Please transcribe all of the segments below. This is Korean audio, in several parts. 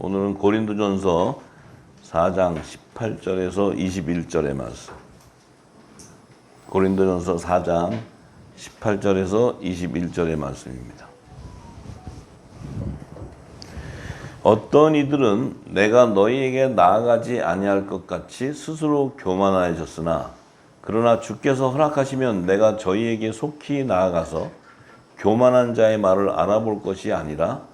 오늘은 고린도전서 4장 18절에서 21절의 말씀. 고린도전서 4장 18절에서 21절의 말씀입니다. 어떤 이들은 내가 너희에게 나아가지 아니할 것 같이 스스로 교만하여졌으나 그러나 주께서 허락하시면 내가 저희에게 속히 나아가서 교만한 자의 말을 알아볼 것이 아니라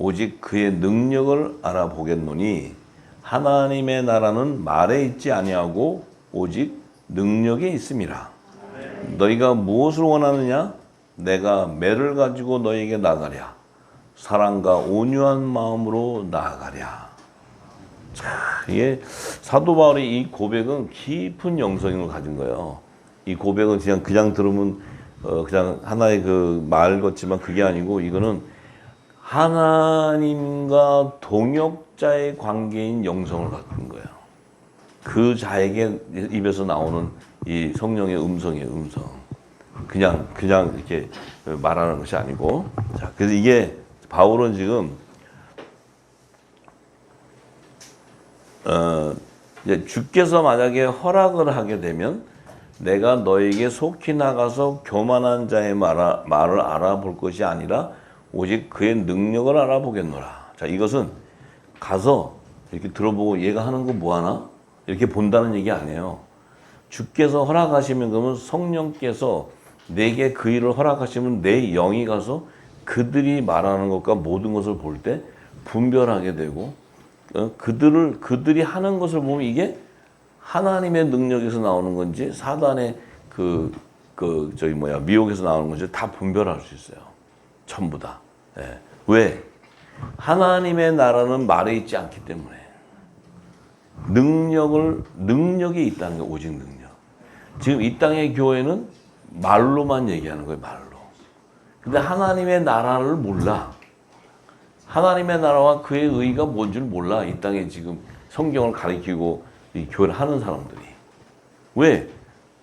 오직 그의 능력을 알아보겠노니 하나님의 나라는 말에 있지 아니하고 오직 능력에 있음이라. 너희가 무엇을 원하느냐? 내가 매를 가지고 너희에게 나가랴. 사랑과 온유한 마음으로 나아가랴. 자, 이게 사도 바울의 이 고백은 깊은 영성을 가진 거예요. 이 고백은 그냥 들으면 그냥 하나의 그 말 같지만 그게 아니고 이거는 하나님과 동역자의 관계인 영성을 갖는 거예요. 그 자에게 입에서 나오는 이 성령의 음성이에요, 음성. 그냥 이렇게 말하는 것이 아니고. 자, 그래서 이게 바울은 지금 이제 주께서 만약에 허락을 하게 되면 내가 너에게 속히 나가서 교만한 자의 말을 알아볼 것이 아니라 오직 그의 능력을 알아보겠노라. 자, 이것은 가서 이렇게 들어보고 얘가 하는 거 뭐하나? 이렇게 본다는 얘기 아니에요. 주께서 허락하시면 그러면 성령께서 내게 그 일을 허락하시면 내 영이 가서 그들이 말하는 것과 모든 것을 볼 때 분별하게 되고 그들이 하는 것을 보면 이게 하나님의 능력에서 나오는 건지 사단의 미혹에서 나오는 건지 다 분별할 수 있어요. 전부 다. 예. 왜? 하나님의 나라는 말에 있지 않기 때문에 능력이 있다는 거예요. 오직 능력. 지금 이 땅의 교회는 말로만 얘기하는 거예요. 말로. 근데 하나님의 나라를 몰라. 하나님의 나라와 그의 의의가 뭔 줄 몰라. 이 땅에 지금 성경을 가리키고 이 교회를 하는 사람들이. 왜?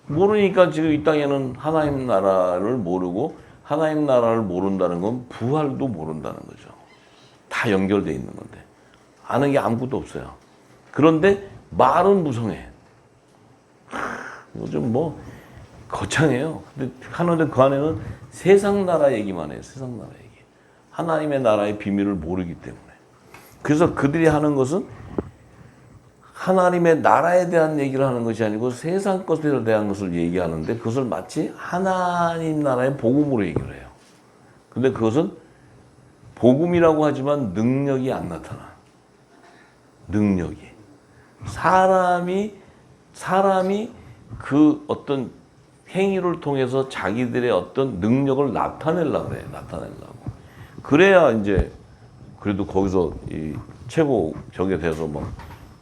모르니까 지금 이 땅에는 하나님 나라를 모르고 하나님 나라를 모른다는 건 부활도 모른다는 거죠. 다 연결되어 있는 건데. 아는 게 아무것도 없어요. 그런데 말은 무성해. 이거 좀 거창해요. 근데 하는데 그 안에는 세상 나라 얘기만 해요. 세상 나라 얘기. 하나님의 나라의 비밀을 모르기 때문에. 그래서 그들이 하는 것은 하나님의 나라에 대한 얘기를 하는 것이 아니고 세상 것에 대한 것을 얘기하는데 그것을 마치 하나님 나라의 복음으로 얘기를 해요. 근데 그것은 복음이라고 하지만 능력이 안 나타나. 능력이. 사람이 그 어떤 행위를 통해서 자기들의 어떤 능력을 나타내려고 그래요. 나타내려고. 그래야 이제 그래도 거기서 이 최고 적에 대해서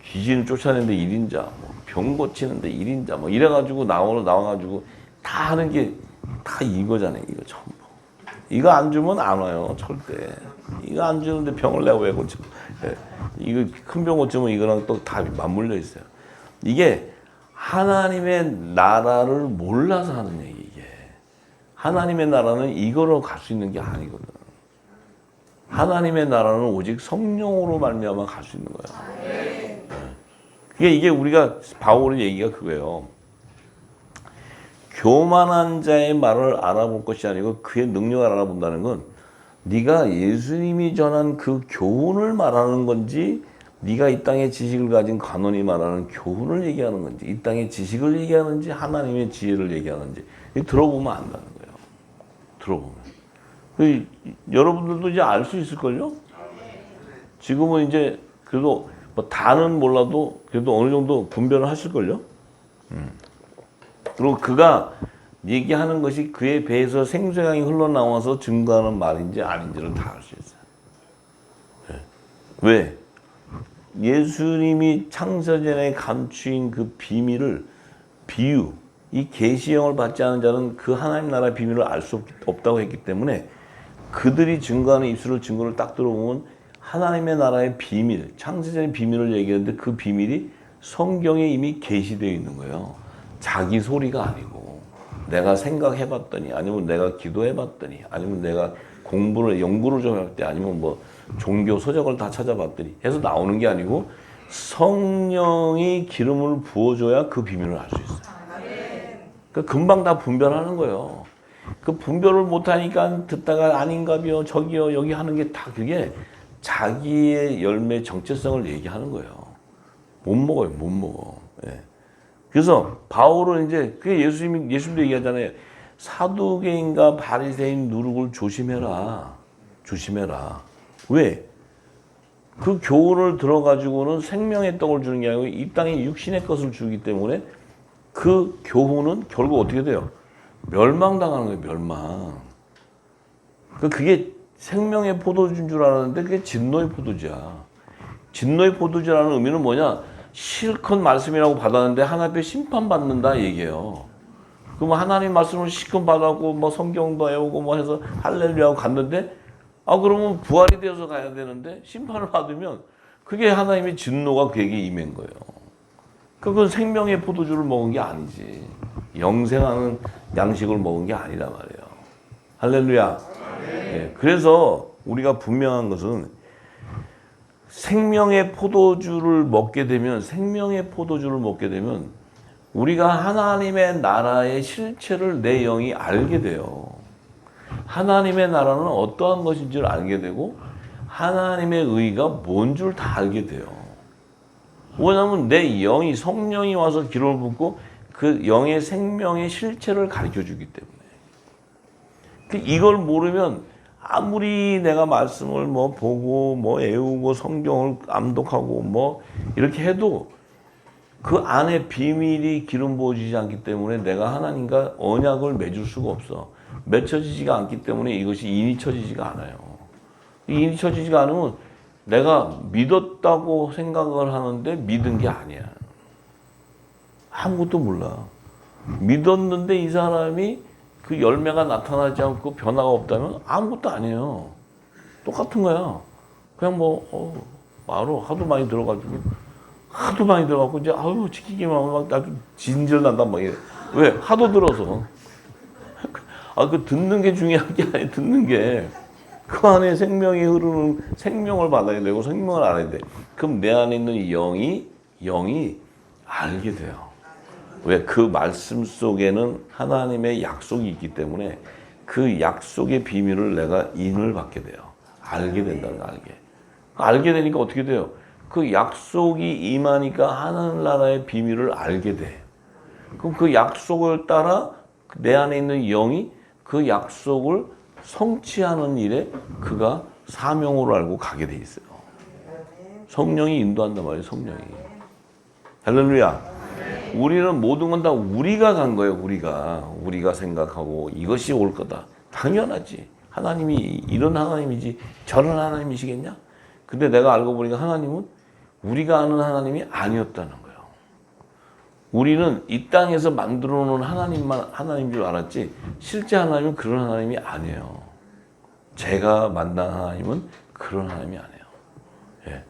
귀신을 쫓아내는데 1인자, 병 고치는데 1인자, 이래가지고 나와가지고 다 하는 게 다 이거잖아요. 이거 전부. 이거 안 주면 안 와요. 절대. 이거 안 주는데 병을 내가 왜 고쳐? 이거 큰 병 고치면 이거랑 또 다 맞물려 있어요. 이게 하나님의 나라를 몰라서 하는 얘기, 이게. 하나님의 나라는 이거로 갈 수 있는 게 아니거든. 하나님의 나라는 오직 성령으로 말미암아 갈 수 있는 거야. 이게 우리가 바울의 얘기가 그거예요. 교만한 자의 말을 알아볼 것이 아니고 그의 능력을 알아본다는 건 네가 예수님이 전한 그 교훈을 말하는 건지 네가 이 땅의 지식을 가진 관원이 말하는 교훈을 얘기하는 건지 이 땅의 지식을 얘기하는지 하나님의 지혜를 얘기하는지 들어보면 안다는 거예요. 들어보면. 여러분들도 이제 알 수 있을걸요? 지금은 이제 그래도 다는 몰라도 그래도 어느 정도 분별을 하실걸요? 그리고 그가 얘기하는 것이 그의 배에서 생수강이 흘러나와서 증거하는 말인지 아닌지를 다 알 수 있어요. 왜? 예수님이 창세전에 감추인 그 비밀을 이 계시형을 받지 않은 자는 그 하나님 나라의 비밀을 알 수 없다고 했기 때문에 그들이 증거하는 입술을 증거를 딱 들어보면 하나님의 나라의 비밀, 창세전의 비밀을 얘기하는데 그 비밀이 성경에 이미 계시되어 있는 거예요. 자기 소리가 아니고 내가 생각해봤더니 아니면 내가 기도해봤더니 아니면 내가 연구를 좀 할 때 아니면 종교 서적을 다 찾아봤더니 해서 나오는 게 아니고 성령이 기름을 부어줘야 그 비밀을 알 수 있어요. 그러니까 금방 다 분별하는 거예요. 그 분별을 못하니까 듣다가 아닌가요, 저기요, 여기 하는 게 다 그게 자기의 열매 정체성을 얘기하는 거예요. 못 먹어요, 못 먹어. 예. 그래서 바울은 이제 그게 예수님도 얘기하잖아요. 사두개인과 바리새인 누룩을 조심해라. 조심해라. 왜? 그 교훈을 들어가지고는 생명의 떡을 주는 게 아니고 이 땅에 육신의 것을 주기 때문에 그 교훈은 결국 어떻게 돼요? 멸망당하는 거예요, 멸망. 그게 생명의 포도주인 줄 알았는데 그게 진노의 포도주야. 진노의 포도주라는 의미는 뭐냐? 실컷 말씀이라고 받았는데 하나님 앞에 심판받는다 얘기예요. 그럼 하나님 말씀을 실컷 받았고 뭐 성경도 외우고 뭐 해서 할렐루야 하고 갔는데 그러면 부활이 되어서 가야 되는데 심판을 받으면 그게 하나님의 진노가 그에게 임한 거예요. 그건 생명의 포도주를 먹은 게 아니지. 영생하는 양식을 먹은 게 아니란 말이에요. 할렐루야. 네. 그래서 우리가 분명한 것은 생명의 포도주를 먹게 되면 우리가 하나님의 나라의 실체를 내 영이 알게 돼요. 하나님의 나라는 어떠한 것인지를 알게 되고 하나님의 의가 뭔 줄 다 알게 돼요. 왜냐하면 내 영이 성령이 와서 기름을 붓고 그 영의 생명의 실체를 가르쳐 주기 때문에 이걸 모르면 아무리 내가 말씀을 뭐 보고 뭐 애우고 성경을 암독하고 뭐 이렇게 해도 그 안에 비밀이 기름 부어지지 않기 때문에 내가 하나님과 언약을 맺을 수가 없어. 맺혀지지가 않기 때문에 이것이 인이 쳐지지가 않아요. 인이 쳐지지가 않으면 내가 믿었다고 생각을 하는데 믿은 게 아니야. 아무것도 몰라. 믿었는데 이 사람이 그 열매가 나타나지 않고 변화가 없다면 아무것도 아니에요. 똑같은 거야. 그냥 바로 하도 많이 들어가지고 이제 지키기만 하면 막 나도 진절 난단 말이에요. 왜? 하도 들어서. 그 듣는 게 중요한 게 아니에요. 듣는 게. 그 안에 생명이 흐르는 생명을 받아야 되고 생명을 알아야 돼. 그럼 내 안에 있는 영이 알게 돼요. 왜? 그 말씀 속에는 하나님의 약속이 있기 때문에 그 약속의 비밀을 내가 인을 받게 돼요. 알게 된다는 거, 알게 되니까 어떻게 돼요? 그 약속이 임하니까 하늘나라의 비밀을 알게 돼. 그럼 그 약속을 따라 내 안에 있는 영이 그 약속을 성취하는 일에 그가 사명으로 알고 가게 돼 있어요. 성령이 인도한단 말이에요, 성령이. 할렐루야. 우리는 모든 건 다 우리가 간 거예요, 우리가 생각하고 이것이 올 거다. 당연하지. 하나님이 이런 하나님이지 저런 하나님이시겠냐? 근데 내가 알고 보니까 하나님은 우리가 아는 하나님이 아니었다는 거예요. 우리는 이 땅에서 만들어 놓은 하나님인 줄 알았지 실제 하나님은 그런 하나님이 아니에요. 제가 만난 하나님은 그런 하나님이 아니에요. 예.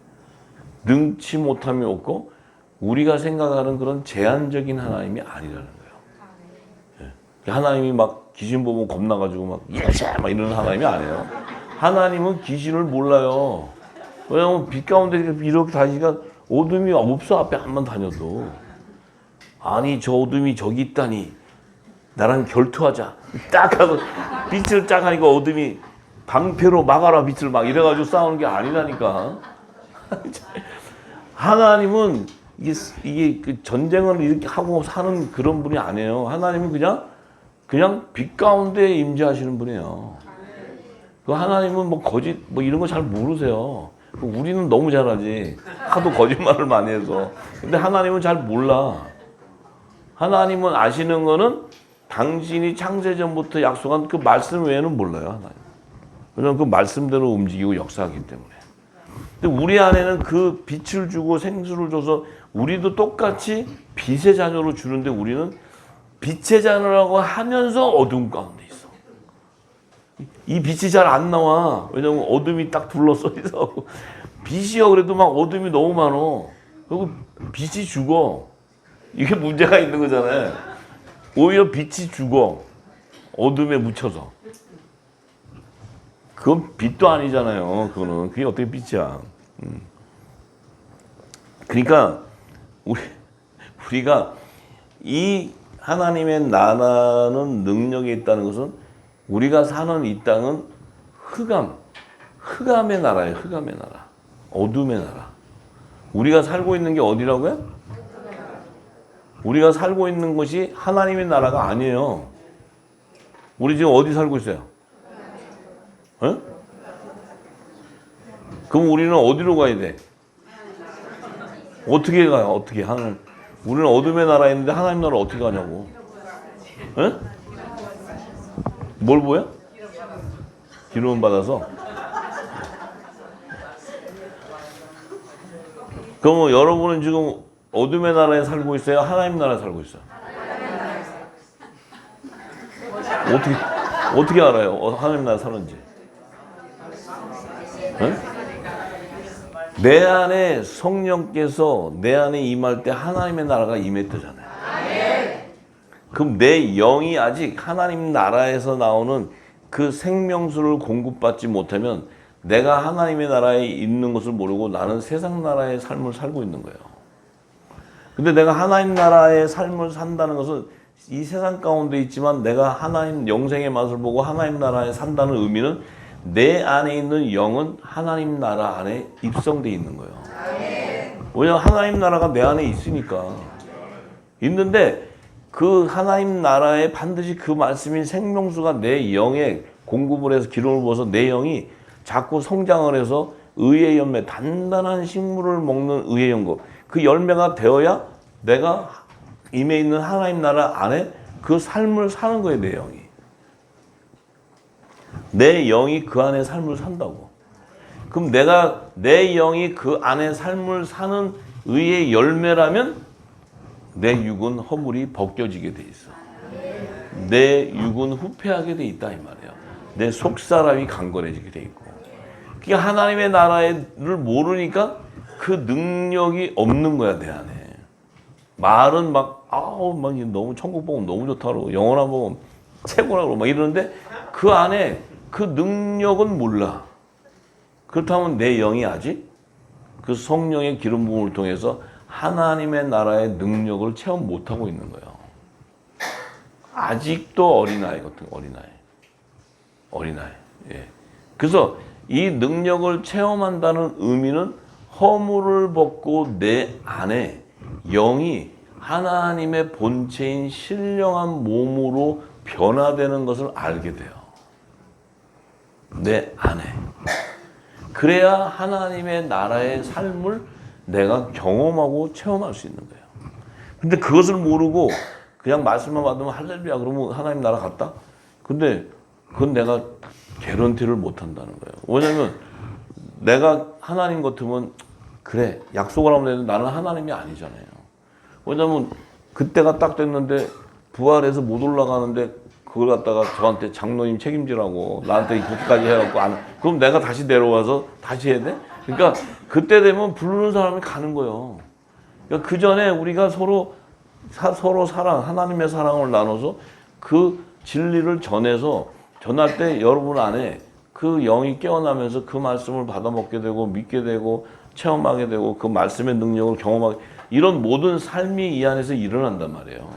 능치 못함이 없고 우리가 생각하는 그런 제한적인 하나님이 아니라는 거예요. 예. 하나님이 막 귀신 보면 겁나가지고 막 이러는 하나님이 아니에요. 하나님은 귀신을 몰라요. 왜냐하면 빛 가운데 이렇게 다니니까 어둠이 없어. 앞에 한번 다녀도. 아니 저 어둠이 저기 있다니 나랑 결투하자. 딱 하고 빛을 딱 하니까 어둠이 방패로 막아라 빛을 막 이래가지고 싸우는 게 아니라니까. 하나님은 이게 그 전쟁을 이렇게 하고 사는 그런 분이 아니에요. 하나님은 그냥 빛 가운데 임재하시는 분이에요. 그 하나님은 뭐 거짓 뭐 이런 거 잘 모르세요. 우리는 너무 잘하지. 하도 거짓말을 많이 해서. 근데 하나님은 잘 몰라. 하나님은 아시는 거는 당신이 창세전부터 약속한 그 말씀 외에는 몰라요, 하나님. 왜냐하면 그 말씀대로 움직이고 역사하기 때문에. 근데 우리 안에는 그 빛을 주고 생수를 줘서 우리도 똑같이 빛의 자녀로 주는데 우리는 빛의 자녀라고 하면서 어둠 가운데 있어. 이 빛이 잘 안 나와. 왜냐면 어둠이 딱 둘러싸여 있어. 빛이요 그래도 막 어둠이 너무 많어. 그리고 빛이 죽어. 이게 문제가 있는 거잖아요. 오히려 빛이 죽어. 어둠에 묻혀서. 그건 빛도 아니잖아요. 그거는 그게 어떻게 빛이야? 그러니까 우리가 이 하나님의 나라는 능력이 있다는 것은 우리가 사는 이 땅은 흑암의 나라예요. 흑암의 나라, 어둠의 나라. 우리가 살고 있는 게 어디라고요? 우리가 살고 있는 것이 하나님의 나라가 아니에요. 우리 지금 어디 살고 있어요? 어? 그럼 우리는 어디로 가야 돼? 어떻게 가요? 어떻게 하늘? 우리는 어둠의 나라에 있는데 하나님 나라 어떻게 가냐고? 어? 뭘 보여? 기름 받아서. 그럼 여러분은 지금 어둠의 나라에 살고 있어요? 하나님 나라에 살고 있어요? 어떻게 알아요? 하나님 나라에 사는지? 응? 내 안에 성령께서 내 안에 임할 때 하나님의 나라가 임했다잖아요. 그럼 내 영이 아직 하나님 나라에서 나오는 그 생명수를 공급받지 못하면 내가 하나님의 나라에 있는 것을 모르고 나는 세상 나라의 삶을 살고 있는 거예요. 근데 내가 하나님 나라의 삶을 산다는 것은 이 세상 가운데 있지만 내가 하나님 영생의 맛을 보고 하나님 나라에 산다는 의미는 내 안에 있는 영은 하나님 나라 안에 입성되어 있는 거예요. 왜냐하면 하나님 나라가 내 안에 있으니까. 있는데 그 하나님 나라에 반드시 그 말씀인 생명수가 내 영에 공급을 해서 기름을 부어서 내 영이 자꾸 성장을 해서 의의 열매, 단단한 식물을 먹는 의의 연고, 그 열매가 되어야 내가 임해 있는 하나님 나라 안에 그 삶을 사는 거예요. 내 영이. 내 영이 그 안에 삶을 산다고. 그럼 내 영이 그 안에 삶을 사는 의의 열매라면 내 육은 허물이 벗겨지게 돼 있어. 내 육은 후패하게 돼 있다 이 말이에요. 내 속사람이 강건해지게 돼 있고. 그러니까 하나님의 나라를 모르니까 그 능력이 없는 거야 내 안에. 말은 막 너무 천국 복음 너무 좋다고 영원한 복음 최고라고 막 이러는데 그 안에 그 능력은 몰라. 그렇다면 내 영이 아직 그 성령의 기름 부음을 통해서 하나님의 나라의 능력을 체험 못하고 있는 거예요. 아직도 어린아이 같은 어린아이. 예. 그래서 이 능력을 체험한다는 의미는 허물을 벗고 내 안에 영이 하나님의 본체인 신령한 몸으로 변화되는 것을 알게 돼요. 내 안에. 그래야 하나님의 나라의 삶을 내가 경험하고 체험할 수 있는 거예요. 근데 그것을 모르고 그냥 말씀만 받으면 할렐루야 그러면 하나님 나라 갔다? 근데 그건 내가 개런티를 못 한다는 거예요. 왜냐면 내가 하나님 같으면 그래 약속을 하면 되는데 나는 하나님이 아니잖아요. 왜냐면 그때가 딱 됐는데 부활해서 못 올라가는데 그걸 갖다가 저한테 장로님 책임지라고 나한테 그렇게까지 해갖고 그럼 내가 다시 내려와서 다시 해야 돼? 그러니까 그때 되면 부르는 사람이 가는 거예요. 그러니까 그 전에 우리가 서로 사랑, 하나님의 사랑을 나눠서 그 진리를 전할 때 여러분 안에 그 영이 깨어나면서 그 말씀을 받아먹게 되고 믿게 되고 체험하게 되고 그 말씀의 능력을 경험하게 이런 모든 삶이 이 안에서 일어난단 말이에요.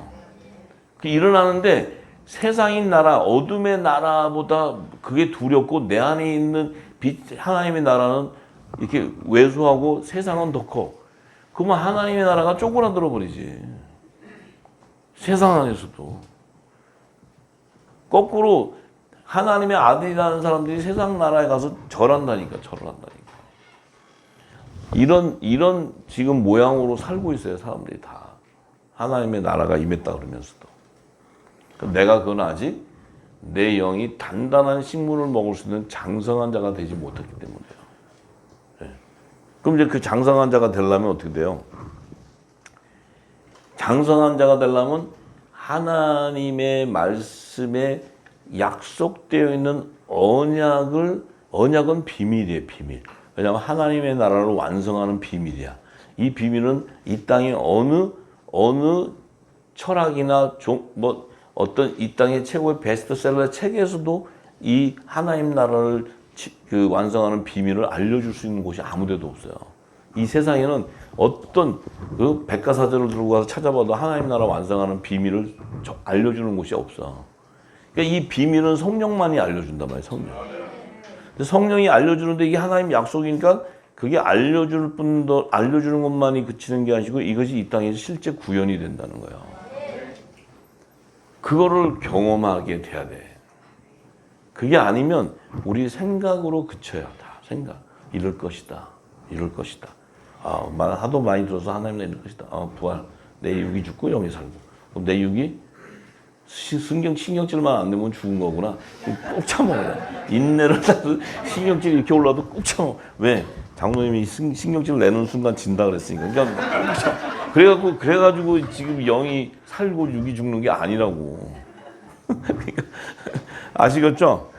일어나는데 세상인 나라, 어둠의 나라보다 그게 두렵고 내 안에 있는 빛, 하나님의 나라는 이렇게 왜소하고 세상은 더 커. 그러면 하나님의 나라가 쪼그라들어 버리지. 세상 안에서도. 거꾸로 하나님의 아들이라는 사람들이 세상 나라에 가서 절한다니까. 이런 지금 모양으로 살고 있어요, 사람들이 다. 하나님의 나라가 임했다 그러면서도. 내가 그건 아직 내 영이 단단한 식물을 먹을 수 있는 장성한 자가 되지 못했기 때문이에요. 네. 그럼 이제 그 장성한 자가 되려면 어떻게 돼요? 장성한 자가 되려면 하나님의 말씀에 약속되어 있는 언약은 비밀이에요, 비밀. 왜냐하면 하나님의 나라를 완성하는 비밀이야. 이 비밀은 이 땅의 어느 철학이나 어떤 이 땅의 최고의 베스트셀러 책에서도 이 하나님 나라를 그 완성하는 비밀을 알려줄 수 있는 곳이 아무데도 없어요. 이 세상에는 어떤 그 백과사전을 들고 가서 찾아봐도 하나님 나라 완성하는 비밀을 알려주는 곳이 없어. 그러니까 이 비밀은 성령만이 알려준단 말이에요. 성령. 성령이 알려주는데 이게 하나님 약속이니까 그게 알려주는 것만이 그치는 게 아니고 이것이 이 땅에서 실제 구현이 된다는 거예요. 그거를 경험하게 돼야 돼. 그게 아니면 우리 생각으로 그쳐요. 다 생각. 이럴 것이다. 이럴 것이다. 말 하도 많이 들어서 하나님 이럴 것이다. 부활. 내 육이 죽고 영이 살고. 그럼 내 육이 신경질만 안 내면 죽은 거구나. 꼭 참아요. 인내를 따서 신경질 이렇게 올라도 꼭 참아. 왜? 장로님이 신경질 내는 순간 진다 그랬으니까. 그러니까 그래가지고 지금 영이 살고 육이 죽는 게 아니라고. 그러니까 아시겠죠?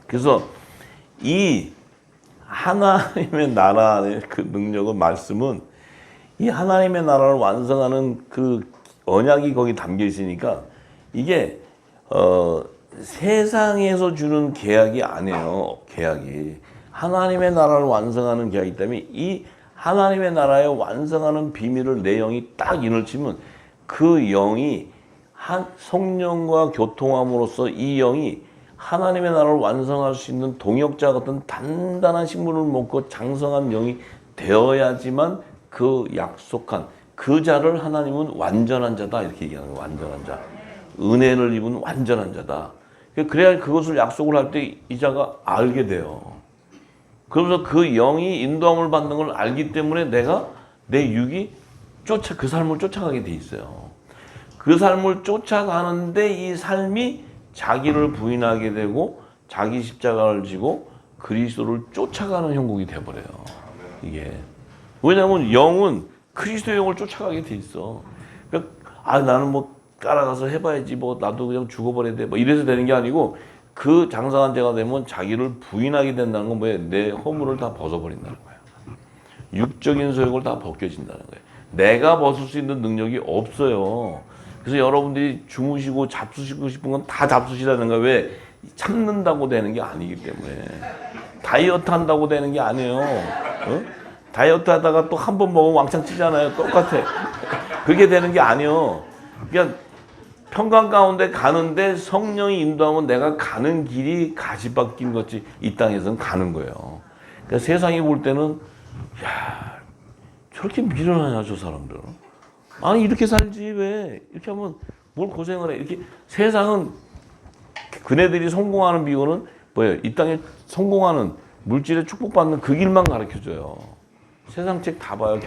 그래서 이 하나님의 나라의 그 능력은 말씀은 이 하나님의 나라를 완성하는 그 언약이 거기 담겨 있으니까 이게 세상에서 주는 계약이 아니에요. 계약이 하나님의 나라를 완성하는 계약이기 때문에 이 하나님의 나라에 완성하는 비밀을 내 영이 딱 인을 치면 그 영이 성령과 교통함으로써 이 영이 하나님의 나라를 완성할 수 있는 동역자 같은 단단한 식물을 먹고 장성한 영이 되어야지만 그 약속한 그 자를 하나님은 완전한 자다 이렇게 얘기하는 거예요. 완전한 자. 은혜를 입은 완전한 자다. 그래야 그것을 약속을 할 때 이 자가 알게 돼요. 그러면서 그 영이 인도함을 받는 걸 알기 때문에 내가 내 육이 그 삶을 쫓아가게 돼 있어요. 그 삶을 쫓아가는데 이 삶이 자기를 부인하게 되고 자기 십자가를 지고 그리스도를 쫓아가는 형국이 돼버려요. 이게 왜냐하면 영은 그리스도의 영을 쫓아가게 돼 있어. 그러니까 나는 뭐 따라가서 해봐야지 뭐 나도 그냥 죽어버려야 돼 뭐 이래서 되는 게 아니고 그 장성한 자가 되면 자기를 부인하게 된다는 건 뭐예요? 내 허물을 다 벗어버린다는 거예요. 육적인 소욕을 다 벗겨진다는 거예요. 내가 벗을 수 있는 능력이 없어요. 그래서 여러분들이 주무시고 잡수시고 싶은 건 다 잡수시라는 거예요. 왜? 참는다고 되는 게 아니기 때문에. 다이어트 한다고 되는 게 아니에요. 어? 다이어트 하다가 또 한 번 먹으면 왕창 찌잖아요. 똑같아. 그게 되는 게 아니에요. 그냥 평강 가운데 가는데 성령이 인도하면 내가 가는 길이 가시밭길 같이 이 땅에서는 가는 거예요. 그러니까 세상이 볼 때는 야 저렇게 미련하냐 저 사람들은. 아니 이렇게 살지 왜 이렇게 하면 뭘 고생을 해. 이렇게 세상은 그네들이 성공하는 비결은 뭐예요? 이 땅에 성공하는 물질에 축복받는 그 길만 가르쳐줘요. 세상 책 다 봐요.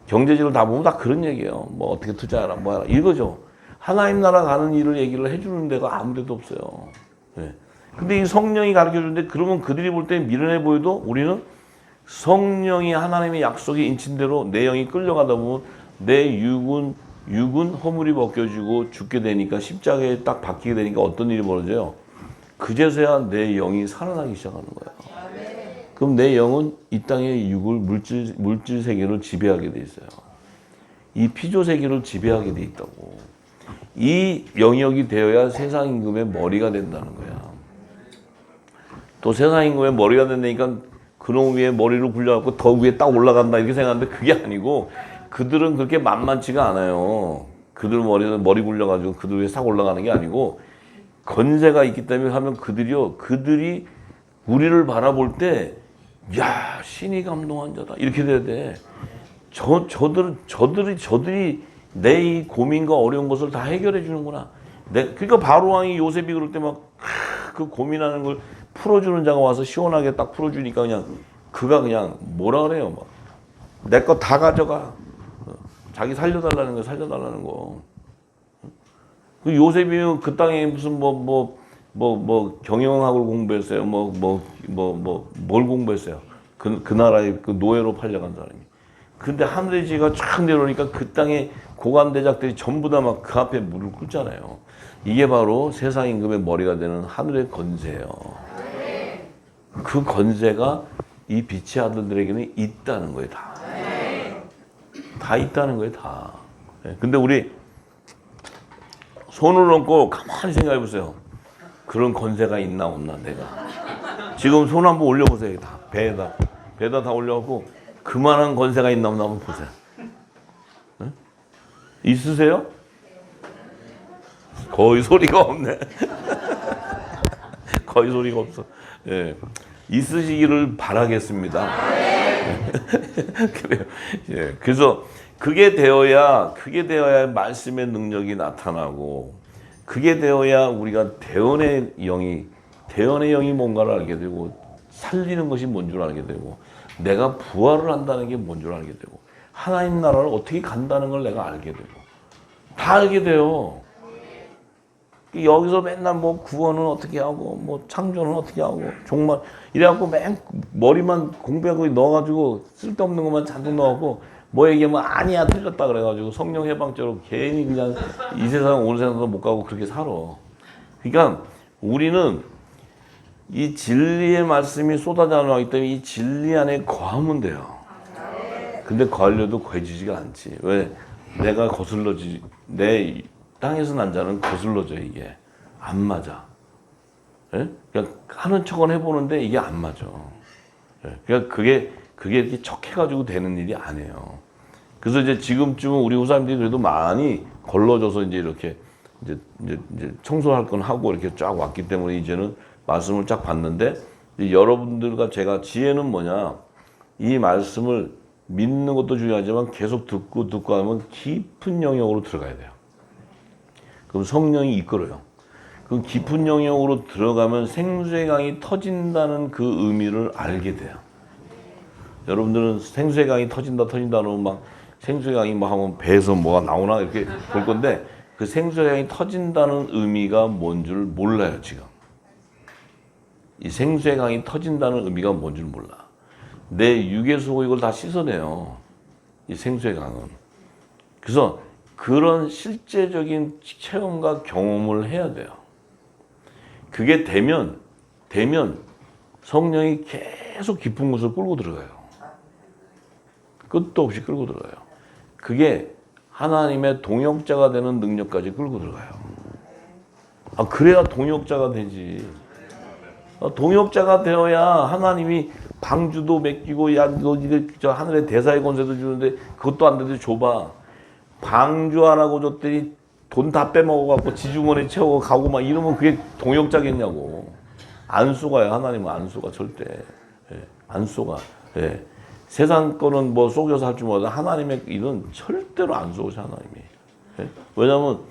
경제지를 다 보면 다 그런 얘기예요. 뭐 어떻게 투자하라 뭐 하라 이거죠. 하나님 나라 가는 일을 얘기를 해주는 데가 아무 데도 없어요. 네. 근데 이 성령이 가르쳐주는데 그러면 그들이 볼 때 미련해 보여도 우리는 성령이 하나님의 약속의 인친대로 내 영이 끌려가다 보면 내 육은 허물이 벗겨지고 죽게 되니까 십자가에 딱 박히게 되니까 어떤 일이 벌어져요? 그제서야 내 영이 살아나기 시작하는 거예요. 그럼 내 영은 이 땅의 육을 물질 세계를 지배하게 돼 있어요. 이 피조 세계를 지배하게 돼 있다고. 이 영역이 되어야 세상 임금의 머리가 된다는 거야. 또 세상 임금의 머리가 된다니까 그놈 위에 머리를 굴려갖고 더 위에 딱 올라간다 이렇게 생각하는데 그게 아니고 그들은 그렇게 만만치가 않아요. 그들 머리 굴려가지고 그들 위에 싹 올라가는 게 아니고 건세가 있기 때문에 하면 그들이 우리를 바라볼 때 야 신이 감동한 자다 이렇게 돼야 돼. 저들이 내 이 고민과 어려운 것을 다 해결해 주는구나. 그러니까 바로 왕이 요셉이 그럴 때 막 그 고민하는 걸 풀어주는 자가 와서 시원하게 딱 풀어주니까 그가 그냥 뭐라 그래요 막 내 거 다 가져가. 자기 살려달라는 거. 그 요셉이 그 땅에 무슨 경영학을 공부했어요. 뭘 공부했어요. 그 나라에 그 노예로 팔려간 사람이. 근데 하늘의 지혜가 쫙 내려오니까 그 땅의 고관대작들이 전부 다 막 그 앞에 무릎 꿇잖아요. 이게 바로 세상 임금의 머리가 되는 하늘의 건세예요. 그 건세가 이 빛의 아들들에게는 있다는 거예요, 다. 다 있다는 거예요, 다. 근데 우리 손을 얹고 가만히 생각해 보세요. 그런 권세가 있나 없나 내가. 지금 손 한번 올려보세요. 다 배에다 다 올려갖고 그만한 권세가 있나 없나 한번 보세요. 네? 있으세요? 거의 소리가 없네. 거의 소리가 없어. 예. 있으시기를 바라겠습니다. 그래요. 예. 그래서 그게 되어야 말씀의 능력이 나타나고, 그게 되어야 우리가 대언의 영이 뭔가를 알게 되고, 살리는 것이 뭔 줄 알게 되고, 내가 부활을 한다는 게 뭔 줄 알게 되고, 하나님 나라를 어떻게 간다는 걸 내가 알게 되고, 다 알게 돼요. 여기서 맨날 뭐 구원은 어떻게 하고, 뭐 창조는 어떻게 하고, 정말 이래갖고 맨 머리만 공부하고 넣어가지고 쓸데없는 것만 잔뜩 넣어갖고 뭐 얘기하면 아니야 틀렸다 그래가지고 성령 해방죄로 괜히 그냥 이 세상 온 세상도 못 가고 그렇게 살아. 그러니까 우리는 이 진리의 말씀이 쏟아져 나오기 때문에 이 진리 안에 거하면 돼요. 근데 거하려도 거해지지가 않지. 왜? 내가 내 땅에서 난 자는 거슬러져. 이게 안 맞아. 예? 그냥 하는 척은 해보는데 이게 안 맞아. 예? 그러니까 그게 이렇게 척해가지고 되는 일이 아니에요. 그래서 이제 지금쯤은 우리 후사님들이 그래도 많이 걸러져서 이제 이렇게 이제 청소할 건 하고 이렇게 쫙 왔기 때문에 이제는 말씀을 쫙 봤는데, 여러분들과 제가 지혜는 뭐냐? 이 말씀을 믿는 것도 중요하지만 계속 듣고 하면 깊은 영역으로 들어가야 돼요. 그럼 성령이 이끌어요. 그 깊은 영역으로 들어가면 생수의 강이 터진다는 그 의미를 알게 돼요. 여러분들은 생수의 강이 터진다 그러면 막 생수의 강이 뭐 하면 배에서 뭐가 나오나 이렇게 볼 건데, 그 생수의 강이 터진다는 의미가 뭔 줄 몰라요, 지금. 이 생수의 강이 터진다는 의미가 뭔 줄 몰라. 내 육에서 이걸 다 씻어내요, 이 생수의 강은. 그래서 그런 실제적인 체험과 경험을 해야 돼요. 그게 되면 성령이 계속 깊은 곳을 끌고 들어가요. 끝도 없이 끌고 들어가요. 그게 하나님의 동역자가 되는 능력까지 끌고 들어가요. 그래야 동역자가 되지. 동역자가 되어야 하나님이 방주도 맡기고, 야, 너 저 하늘의 대사의 권세도 주는데 그것도 안 되는데 줘봐. 방주 하라고 줬더니 돈 다 빼먹어갖고 지주머니 채우고 가고 막 이러면 그게 동역자겠냐고. 안 속아요. 하나님은 안 속아, 절대. 예, 안 속아. 예. 세상 거는 뭐 속여서 할 줄 몰라도 하나님의 일은 절대로 안 속으셔, 하나님이. 예? 왜냐면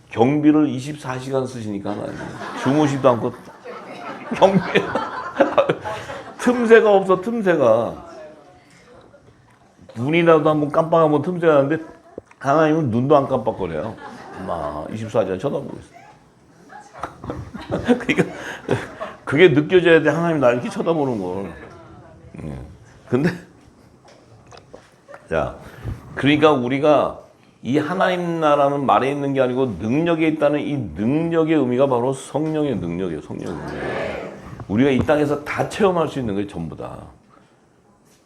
경비를 24시간 쓰시니까 하나님이. 주무시도 않고 경비. 틈새가 없어, 틈새가. 눈이라도 한번 깜빡하면 틈새가 나는데 하나님은 눈도 안 깜빡거려요. 막 24시간 쳐다보고 있어. 그러니까 그게 느껴져야 돼. 하나님 나 이렇게 쳐다보는 걸. 근데 자, 그러니까 우리가 이 하나님 나라는 말에 있는 게 아니고 능력에 있다는 이 능력의 의미가 바로 성령의 능력이에요. 성령의 능력. 우리가 이 땅에서 다 체험할 수 있는 거예요. 전부 다.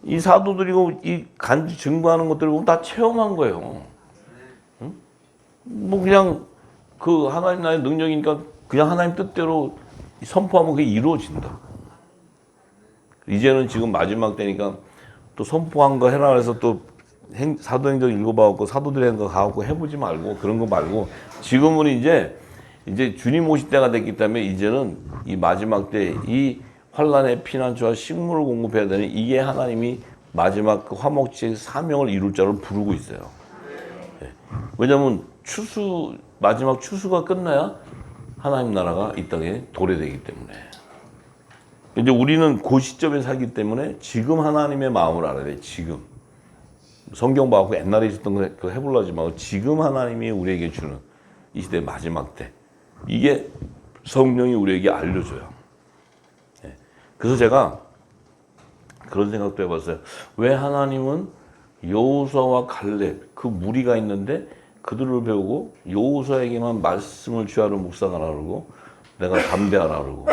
이 사도들이고 이 간주 증거하는 것들을 보면 다 체험한 거예요. 응? 뭐 그냥 그 하나님 나라의 능력이니까 그냥 하나님 뜻대로 선포하면 그게 이루어진다. 이제는 지금 마지막 때니까 또 선포한 거 해라 해서 또 사도행전 읽어봐갖고 사도들의 한 거 가갖고 해보지 말고 그런 거 말고 지금은 이제 주님 오실 때가 됐기 때문에 이제는 이 마지막 때 이 환란의 피난처와 식물을 공급해야 되는 이게 하나님이 마지막 그 화목제의 사명을 이룰 자를 부르고 있어요. 네. 왜냐하면 마지막 추수가 끝나야 하나님 나라가 이 땅에 도래되기 때문에. 이제 우리는 그 시점에 살기 때문에 지금 하나님의 마음을 알아야 돼. 지금 성경 봐갖고 옛날에 있었던 거 해보려지 말고 지금 하나님이 우리에게 주는 이 시대의 마지막 때 이게 성령이 우리에게 알려줘요. 네. 그래서 제가 그런 생각도 해봤어요. 왜 하나님은 여호수아와 갈렙 그 무리가 있는데 그들을 배우고 여호수아에게만 말씀을 취하러 묵상하라 그러고 내가 담대하라 그러고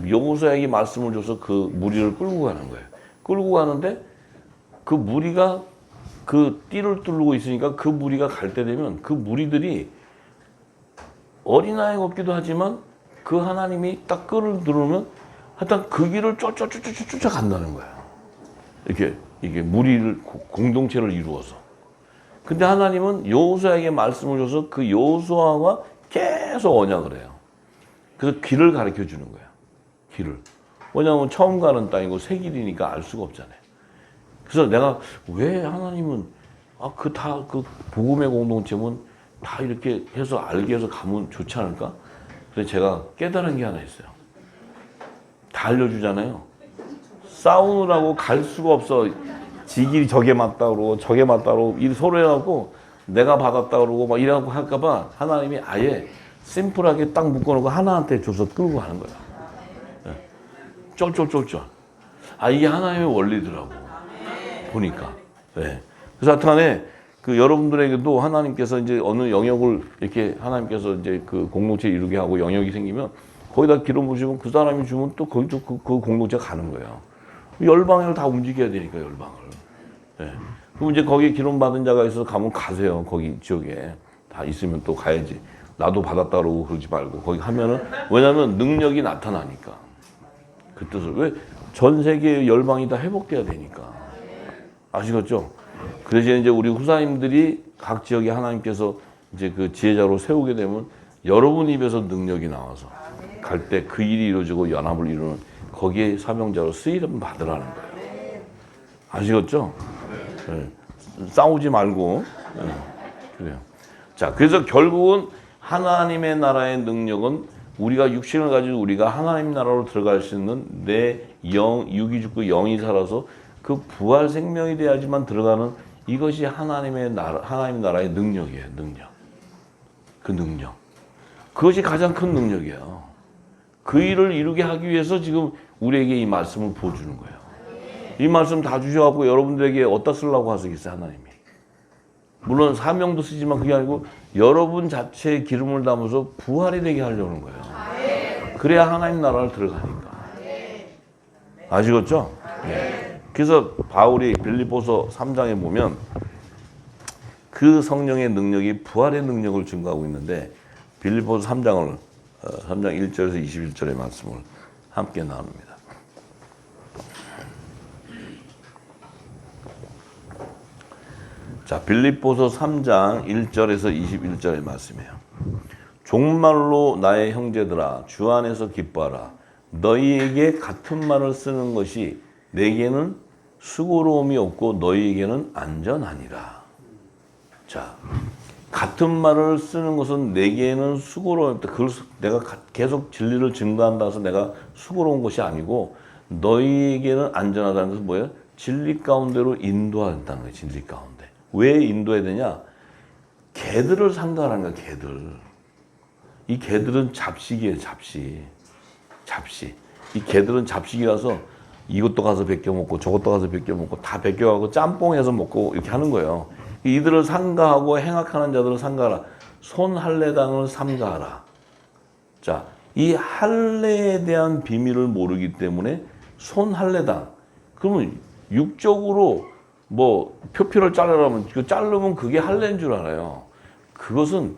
여호수아에게 말씀을 줘서 그 무리를 끌고 가는 거예요. 끌고 가는데 그 무리가 그 띠를 뚫고 있으니까 그 무리가 갈 때 되면 그 무리들이 어린아이 같기도 하지만 그 하나님이 딱 끌어들어오면 하여튼 그 길을 쫓아간다는 거야. 이게 무리를, 공동체를 이루어서. 근데 하나님은 여호수아에게 말씀을 줘서 그 여호수아와 계속 언약을 해요. 그래서 길을 가르쳐 주는 거야. 길을. 왜냐하면 처음 가는 땅이고 새 길이니까 알 수가 없잖아요. 그래서 내가 왜 하나님은 그 복음의 공동체면 다 이렇게 해서 알게 해서 가면 좋지 않을까? 그래서 제가 깨달은 게 하나 있어요. 다 알려주잖아요. 싸우느라고 갈 수가 없어. 지길이 저게 맞다 그러고 저게 맞다 그러고 서로 해갖고 내가 받았다 그러고 막 이래갖고 할까봐 하나님이 아예 심플하게 딱 묶어놓고 하나한테 줘서 끌고 가는 거야. 네. 쫄쫄쫄쫄. 이게 하나님의 원리더라고. 보니까. 네. 그래서 하여튼간에 여러분들에게도 하나님께서 이제 어느 영역을 이렇게 하나님께서 이제 그 공동체 이루게 하고 영역이 생기면 거기다 기름 부으시면 그 사람이 주면 또 거기도 그 공동체가 가는 거예요. 열방을 다 움직여야 되니까 열방을. 네. 그럼 이제 거기에 기름 받은 자가 있어서 가면 가세요. 거기 지역에 다 있으면 또 가야지. 나도 받았다 그러고 그러지 말고 거기 하면은 왜냐면 능력이 나타나니까. 그 뜻을 왜 전 세계 열방이 다 회복돼야 되니까. 아시겠죠? 그래서 이제 우리 후사님들이 각 지역에 하나님께서 이제 그 지혜자로 세우게 되면 여러분 입에서 능력이 나와서 갈 때 그 일이 이루어지고 연합을 이루는 거기에 사명자로 쓰임을 받으라는 거예요. 아시겠죠? 네. 싸우지 말고. 네. 그래요. 자, 그래서 결국은 하나님의 나라의 능력은 우리가 육신을 가지고 우리가 하나님 나라로 들어갈 수 있는 내 육이 죽고 영이 살아서 그 부활 생명이 돼야지만 들어가는 이것이 하나님 나라의 능력이에요. 능력. 그 능력. 그것이 가장 큰 능력이에요. 그 일을 이루게 하기 위해서 지금 우리에게 이 말씀을 부어주는 거예요. 이 말씀 다 주셔갖고 여러분들에게 어디다 쓰려고 하시겠어요, 하나님이. 물론 사명도 쓰지만 그게 아니고 여러분 자체의 기름을 담아서 부활이 되게 하려는 거예요. 그래야 하나님 나라를 들어가니까. 아시겠죠? 네. 그래서 바울이 빌립보서 3장에 보면 그 성령의 능력이 부활의 능력을 증거하고 있는데 빌립보서 3장 1절에서 21절의 말씀을 함께 나눕니다. 자, 빌립보서 3장 1절에서 21절의 말씀이에요. 종말로 나의 형제들아 주 안에서 기뻐하라. 너희에게 같은 말을 쓰는 것이 내게는 수고로움이 없고 너희에게는 안전하니라. 자, 같은 말을 쓰는 것은 내게는 수고로움 없다. 그걸 내가 계속 진리를 증거한다 해서 내가 수고로운 것이 아니고 너희에게는 안전하다는 것은 뭐예요? 진리 가운데로 인도한다는 거예요. 진리 가운데. 왜 인도해야 되냐? 개들을 상대하라는 거야. 개들. 이 개들은 잡식이에요. 잡식. 이 개들은 잡식이라서 이것도 가서 베껴 먹고 저것도 가서 베껴 먹고 다 베껴가고 짬뽕해서 먹고 이렇게 하는 거예요. 이들을 상가하고 행악하는 자들을 상가하라. 손 할례당을 삼가하라. 자, 이 할례에 대한 비밀을 모르기 때문에 손 할례당. 그러면 육적으로 뭐 표피를 자르라면 그 자르면 그게 할례인 줄 알아요. 그것은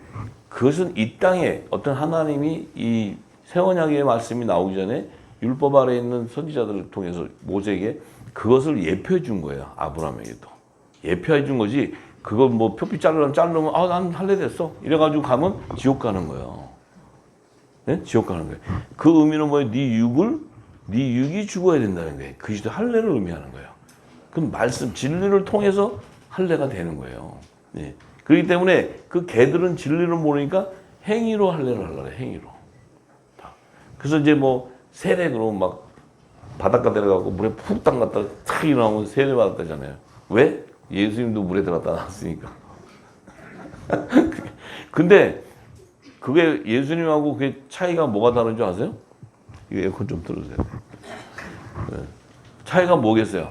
이 땅에 어떤 하나님이 이 새 언약의 말씀이 나오기 전에 율법 아래에 있는 선지자들을 통해서 모세에게 그것을 예표해 준 거예요. 아브라함에게도. 예표해 준 거지. 그거 뭐 표피 자르면 난 할례 됐어. 이래가지고 가면 지옥 가는 거예요. 네? 지옥 가는 거예요. 그 의미는 뭐예요? 네 육이 죽어야 된다는 거예요. 그리스도 할례를 의미하는 거예요. 그럼 말씀, 진리를 통해서 할례가 되는 거예요. 네. 그렇기 때문에 그 개들은 진리를 모르니까 행위로 할례를 하려고 해요. 행위로. 그래서 이제 뭐 세례 그러면 막 바닷가 내려가고 물에 푹 담갔다가 탁 일어나면 세례 받았다잖아요. 왜? 예수님도 물에 들어갔다 나왔으니까. 근데 그게 예수님하고 그게 차이가 뭐가 다른 줄 아세요? 이거 에어컨 좀 틀어주세요. 네. 차이가 뭐겠어요?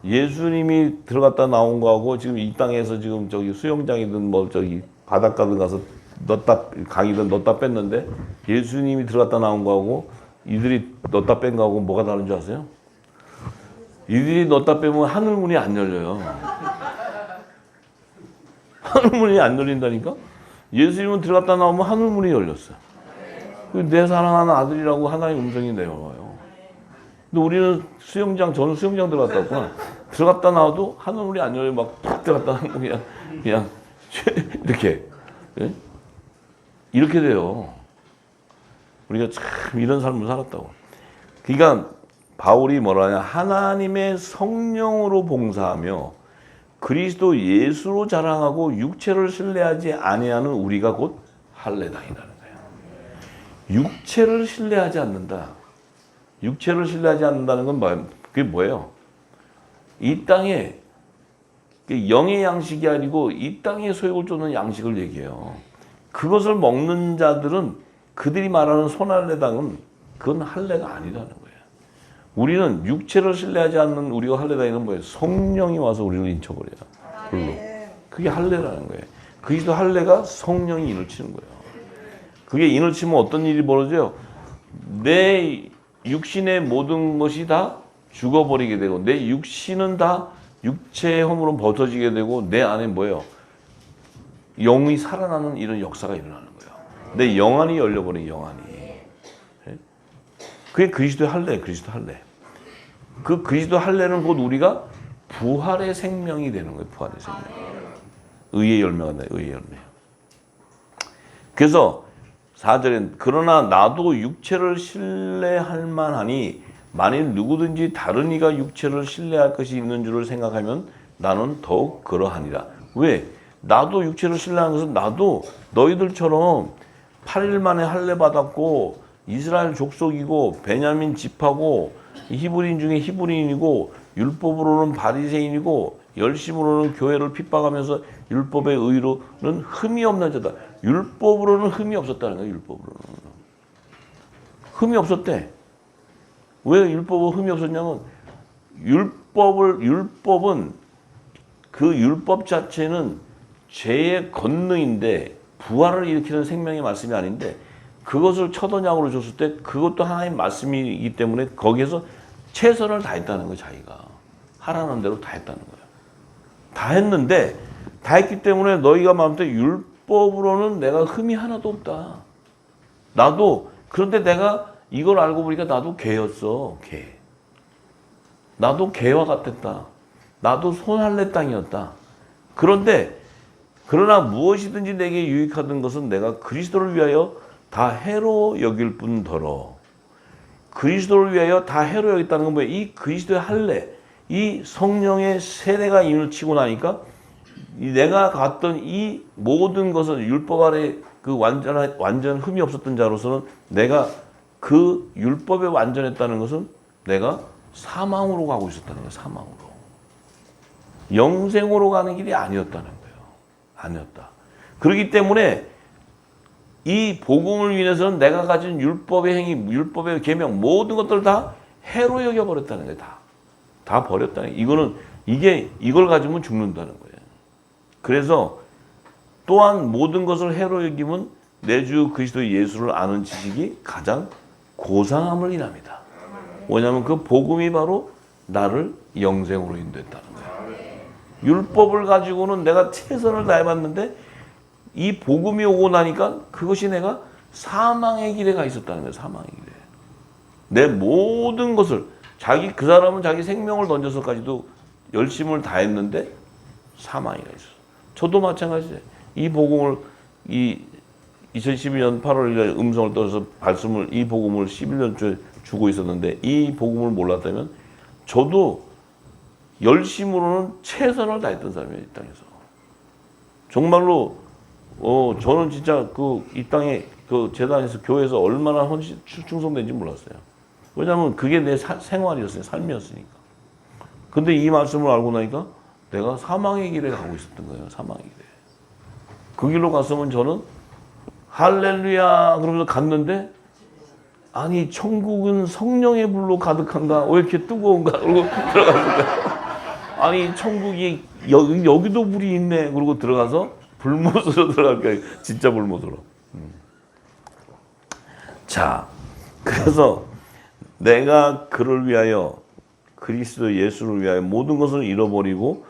예수님이 들어갔다 나온 거하고 지금 이 땅에서 지금 저기 수영장이든 뭐 저기 바닷가든 가서 강이든 넣었다 뺐는데 예수님이 들어갔다 나온 거하고 이들이 넣었다 뺀 거하고 뭐가 다른 줄 아세요? 이들이 넣었다 빼면 하늘문이 안 열려요. 하늘문이 안 열린다니까? 예수님은 들어갔다 나오면 하늘문이 열렸어요. 내 사랑하는 아들이라고 하나님의 음성이 내려와요. 근데 우리는 저는 수영장 들어갔다 왔구나. 들어갔다 나와도 하늘문이 안 열려 막팍 들어갔다 나오고 그냥 이렇게 예? 이렇게 돼요. 우리가 참 이런 삶을 살았다고. 그러니까 바울이 뭐라냐, 하나님의 성령으로 봉사하며 그리스도 예수로 자랑하고 육체를 신뢰하지 아니하는 우리가 곧 할례당이라는 거예요. 육체를 신뢰하지 않는다. 육체를 신뢰하지 않는다는 건 뭐예요? 그게 뭐예요? 이 땅에 영의 양식이 아니고 이 땅에 소욕을 쫓는 양식을 얘기해요. 그것을 먹는 자들은 그들이 말하는 손할례당은 그건 할례가 아니라는 거예요. 우리는 육체를 신뢰하지 않는 우리가 할례당은 뭐예요? 성령이 와서 우리를 인쳐버려요. 불로. 그게 할례라는 거예요. 그리스도 할례가 성령이 인을 치는 거예요. 그게 인을 치면 어떤 일이 벌어져요? 내 육신의 모든 것이 다 죽어버리게 되고 내 육신은 다 육체의 허물은 벗어지게 되고 내 안에 뭐예요? 영이 살아나는 이런 역사가 일어나는 거예요. 내 영안이 열려버린 영안이. 그게 그리스도의 할례, 그리스도 할례. 그 그리스도 할례는 곧 우리가 부활의 생명이 되는 거예요. 부활의 생명. 의의 열매가 돼, 의의 열매. 그래서 4절엔 그러나 나도 육체를 신뢰할 만하니 만일 누구든지 다른 이가 육체를 신뢰할 것이 있는 줄을 생각하면 나는 더욱 그러하니라. 왜? 나도 육체를 신뢰하는 것은 나도 너희들처럼 8일 만에 할례 받았고 이스라엘 족속이고 베냐민 집하고 히브리인 중에 히브리인이고 율법으로는 바리새인이고 열심으로는 교회를 핍박하면서 율법의 의로는 흠이 없는 자다. 율법으로는 흠이 없었다는 거예요. 율법으로는 흠이 없었대. 왜 율법은 흠이 없었냐면 율법은 그 율법 자체는 죄의 권능인데 부활을 일으키는 생명의 말씀이 아닌데 그것을 첫 언약으로 줬을 때 그것도 하나님의 말씀이기 때문에 거기에서 최선을 다했다는 거예요. 자기가 하라는 대로 다 했다는 거예요. 다 했는데 다 했기 때문에 너희가 말할 때 율법으로는 내가 흠이 하나도 없다. 나도 그런데 내가 이걸 알고 보니까 나도 개였어. 개. 나도 개와 같았다. 나도 손할례 땅이었다. 그러나 무엇이든지 내게 유익하던 것은 내가 그리스도를 위하여 다 해로 여길 뿐더러. 그리스도를 위하여 다 해로 여겼다는 건 뭐예요? 이 그리스도의 할례, 이 성령의 세례가 인을 치고 나니까 내가 갔던 이 모든 것은 율법 아래 그 완전 흠이 없었던 자로서는 내가 그 율법에 완전했다는 것은 내가 사망으로 가고 있었다는 거예요. 사망으로. 영생으로 가는 길이 아니었다는 거예요. 아니었다. 그렇기 때문에 이 복음을 위해서는 내가 가진 율법의 행위, 율법의 계명 모든 것들을 다 해로 여겨버렸다는 거예요. 다 버렸다는 거예요. 이걸 가지면 죽는다는 거예요. 그래서 또한 모든 것을 해로 여기면 내 주 그리스도 예수를 아는 지식이 가장 고상함을 인합니다. 왜냐하면 그 복음이 바로 나를 영생으로 인도했다는 거예요. 율법을 가지고는 내가 최선을 다해봤는데 이 복음이 오고 나니까 그것이 내가 사망의 길에 가 있었다는 거예요. 사망의 길에. 내 모든 것을 그 사람은 자기 생명을 던져서까지도 열심을 다했는데 사망이 가 있었어요. 저도 마찬가지예요. 이 복음을 2012년 8월 1일 음성을 떠서 이 복음을 11년째 주고 있었는데 이 복음을 몰랐다면 저도 열심으로는 최선을 다했던 사람이에요. 이 땅에서. 정말로 저는 진짜 이 땅에 재단에서 교회에서 얼마나 충성된지 몰랐어요. 왜냐하면 그게 내 생활이었어요. 삶이었으니까. 근데 이 말씀을 알고 나니까 내가 사망의 길에 가고 있었던 거예요. 사망의 길에. 그 길로 갔으면 저는 할렐루야 그러면서 갔는데 아니 천국은 성령의 불로 가득한가? 왜 이렇게 뜨거운가? 그러고 들어갔어요. 아니 천국이 여기도 불이 있네. 그러고 들어가서 불못으로 들어갈 거예요. 진짜 불못으로. 자, 그래서 내가 그를 위하여 그리스도 예수를 위하여 모든 것을 잃어버리고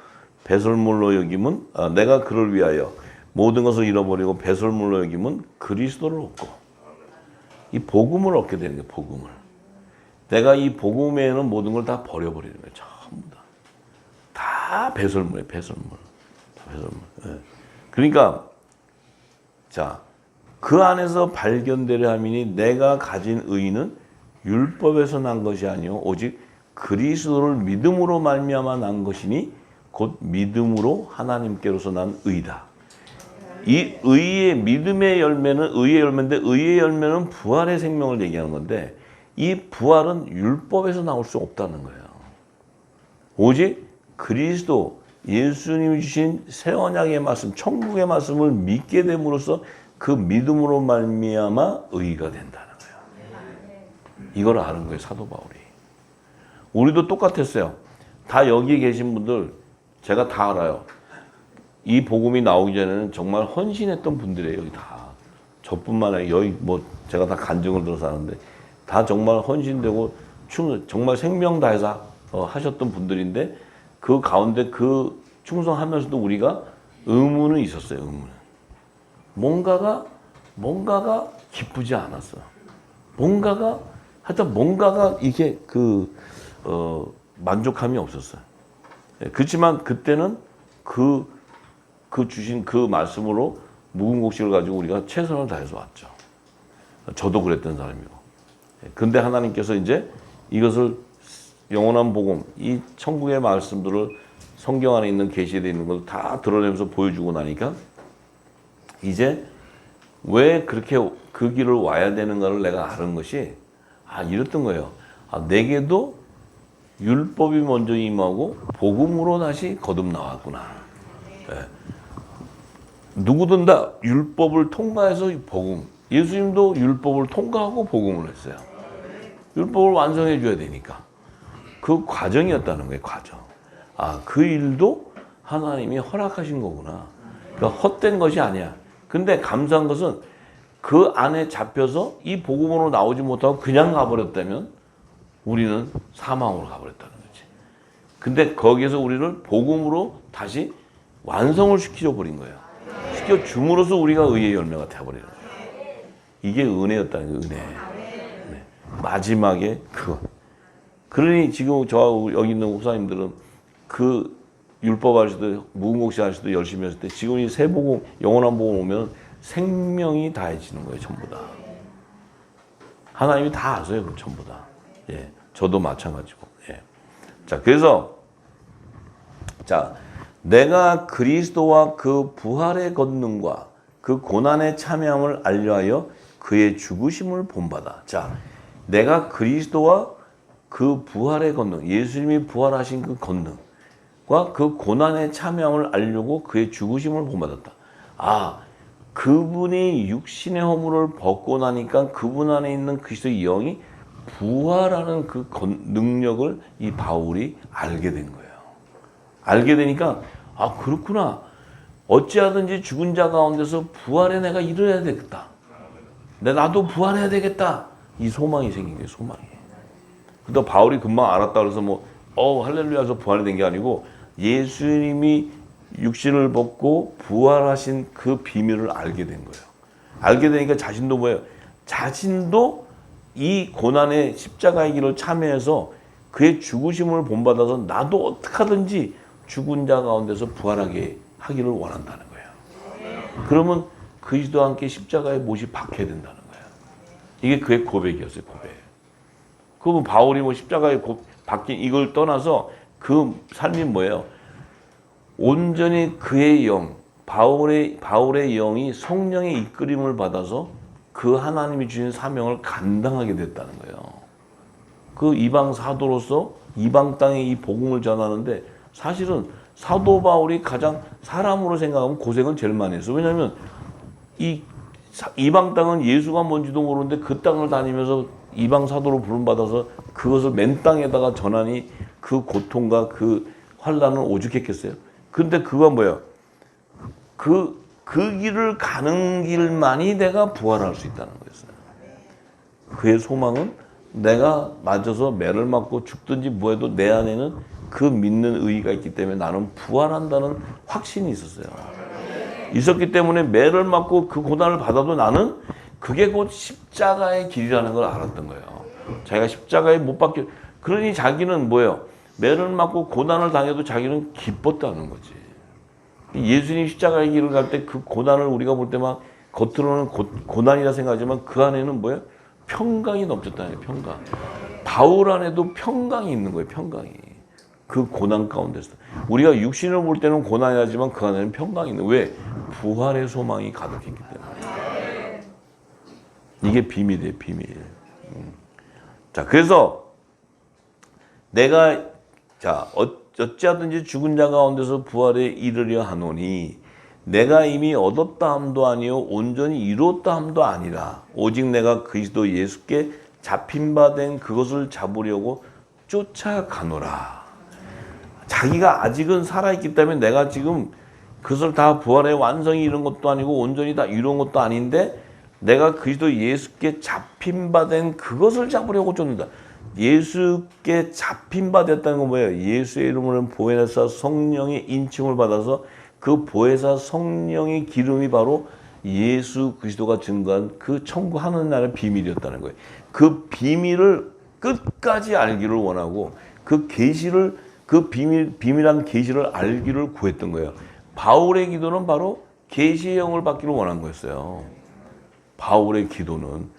배설물로 여기면 내가 그를 위하여 모든 것을 잃어버리고 배설물로 여기면 그리스도를 얻고 이 복음을 얻게 되는 거예요. 복음을. 내가 이 복음에는 모든 걸 다 버려버리는 거예요. 전부 다. 다 배설물이에요. 배설물. 다 배설물. 예. 그러니까 자, 그 안에서 발견되려 함이니 내가 가진 의는 율법에서 난 것이 아니요 오직 그리스도를 믿음으로 말미암아 난 것이니 곧 믿음으로 하나님께로서 난 의다. 이 의의 믿음의 열매는 의의 열매인데 의의 열매는 부활의 생명을 얘기하는 건데 이 부활은 율법에서 나올 수 없다는 거예요. 오직 그리스도 예수님이 주신 새 언약의 말씀, 천국의 말씀을 믿게 됨으로써 그 믿음으로 말미암아 의가 된다는 거예요. 이걸 아는 거예요, 사도 바울이. 우리도 똑같았어요. 다 여기 계신 분들 제가 다 알아요. 이 복음이 나오기 전에는 정말 헌신했던 분들이에요, 여기 다. 저뿐만 아니라 여기 뭐 제가 다 간증을 들어서 하는데 다 정말 헌신되고 정말 생명 다해서 하셨던 분들인데 그 가운데 그 충성하면서도 우리가 의문은 있었어요, 의문은. 뭔가가 기쁘지 않았어. 뭔가가 이게 만족함이 없었어요. 그렇지만 그때는 그 주신 그 말씀으로 묵은 곡식을 가지고 우리가 최선을 다해서 왔죠. 저도 그랬던 사람이고. 근데 하나님께서 이제 이것을 영원한 복음, 이 천국의 말씀들을 성경 안에 있는 계시되어 있는 걸 다 드러내면서 보여주고 나니까 이제 왜 그렇게 그 길을 와야 되는가를 내가 아는 것이 이랬던 거예요. 내게도 율법이 먼저 임하고 복음으로 다시 거듭 나왔구나. 네. 누구든 다 율법을 통과해서 복음. 예수님도 율법을 통과하고 복음을 했어요. 율법을 완성해 줘야 되니까. 그 과정이었다는 거예요, 과정. 그 일도 하나님이 허락하신 거구나. 그러니까 헛된 것이 아니야. 근데 감사한 것은 그 안에 잡혀서 이 복음으로 나오지 못하고 그냥 가버렸다면 우리는 사망으로 가버렸다는 거지. 근데 거기에서 우리를 복음으로 다시 완성을 시켜 버린 거예요. 시켜 줌으로써 우리가 의의 열매가 되어버리는 거예요. 이게 은혜였다는 거예요, 은혜. 네. 마지막에 그거. 그러니 지금 저하고 여기 있는 목사님들은 그 율법 하시도 무궁곡식 하시도 열심히 했을 때 지금 이 새 복음, 영원한 복음 오면 생명이 다해지는 거예요, 전부 다. 하나님이 다 아세요, 그 전부 다. 예, 저도 마찬가지고. 예. 자, 그래서 내가 그리스도와 그 부활의 권능과 그 고난의 참여함을 알려하여 그의 죽으심을 본받아. 자, 내가 그리스도와 그 부활의 권능, 예수님이 부활하신 그 권능과 그 고난의 참여함을 알려고 그의 죽으심을 본받았다. 그분이 육신의 허물을 벗고 나니까 그분 안에 있는 그리스도의 영이 부활하는 그 능력을 이 바울이 알게 된 거예요. 알게 되니까 그렇구나. 어찌하든지 죽은 자 가운데서 부활에 내가 이뤄야 되겠다. 나도 부활해야 되겠다. 이 소망이 생긴 거예요, 소망이. 근데 바울이 금방 알았다 그래서 할렐루야 해서 부활이 된 게 아니고 예수님이 육신을 벗고 부활하신 그 비밀을 알게 된 거예요. 알게 되니까 자신도 뭐예요? 자신도 이 고난의 십자가의 길을 참여해서 그의 죽으심을 본받아서 나도 어떻게 하든지 죽은 자 가운데서 부활하게 하기를 원한다는 거예요. 그러면 그리스도와 함께 십자가에 못이 박혀야 된다는 거예요. 이게 그의 고백이었어요, 고백. 그러면 바울이 십자가에 박힌 이걸 떠나서 그 삶이 뭐예요? 온전히 그의 영, 바울의 영이 성령의 이끌림을 받아서 그 하나님이 주신 사명을 감당하게 됐다는 거예요. 그 이방 사도로서 이방 땅에 이 복음을 전하는데 사실은 사도 바울이 가장 사람으로 생각하면 고생을 제일 많이 했어. 왜냐하면 이 이방 땅은 예수가 뭔지도 모르는데 그 땅을 다니면서 이방 사도로 부름받아서 그것을 맨 땅에다가 전하니 그 고통과 그 환난은 오죽했겠어요. 근데 그거 뭐예요? 그 길을 가는 길만이 내가 부활할 수 있다는 거였어요. 그의 소망은 내가 맞아서 매를 맞고 죽든지 뭐해도 내 안에는 그 믿는 의의가 있기 때문에 나는 부활한다는 확신이 있었어요. 있었기 때문에 매를 맞고 그 고난을 받아도 나는 그게 곧 십자가의 길이라는 걸 알았던 거예요. 자기가 십자가에 못 박혀. 그러니 자기는 뭐예요? 매를 맞고 고난을 당해도 자기는 기뻤다는 거지. 예수님 십자가의 길을 갈 때 그 고난을 우리가 볼 때만 겉으로는 고난이라 생각하지만 그 안에는 뭐예요? 평강이 넘쳤다는 거예요. 평강. 바울 안에도 평강이 있는 거예요. 평강이. 그 고난 가운데서. 우리가 육신을 볼 때는 고난이 하지만 그 안에는 평강이 있는 거예요. 왜? 부활의 소망이 가득했기 때문에. 이게 비밀이에요. 비밀. 자, 그래서 내가 어찌하든지 죽은 자 가운데서 부활에 이르려 하노니 내가 이미 얻었다 함도 아니요 온전히 이루었다 함도 아니라 오직 내가 그리스도 예수께 잡힌 바 된 그것을 잡으려고 쫓아가노라. 자기가 아직은 살아있기 때문에 내가 지금 그것을 다 부활의 완성이 이런 것도 아니고 온전히 다 이룬 것도 아닌데 내가 그리스도 예수께 잡힌 바 된 그것을 잡으려고 쫓는다. 예수께 잡힌 바 됐다는 건 뭐예요? 예수의 이름으로 보혜사 성령의 인칭을 받아서 그 보혜사 성령의 기름이 바로 예수 그리스도가 증거한 그 천국 하늘나라의 비밀이었다는 거예요. 그 비밀을 끝까지 알기를 원하고 그 계시를 그 비밀한 계시를 알기를 구했던 거예요. 바울의 기도는 바로 계시의 영을 받기를 원한 거였어요. 바울의 기도는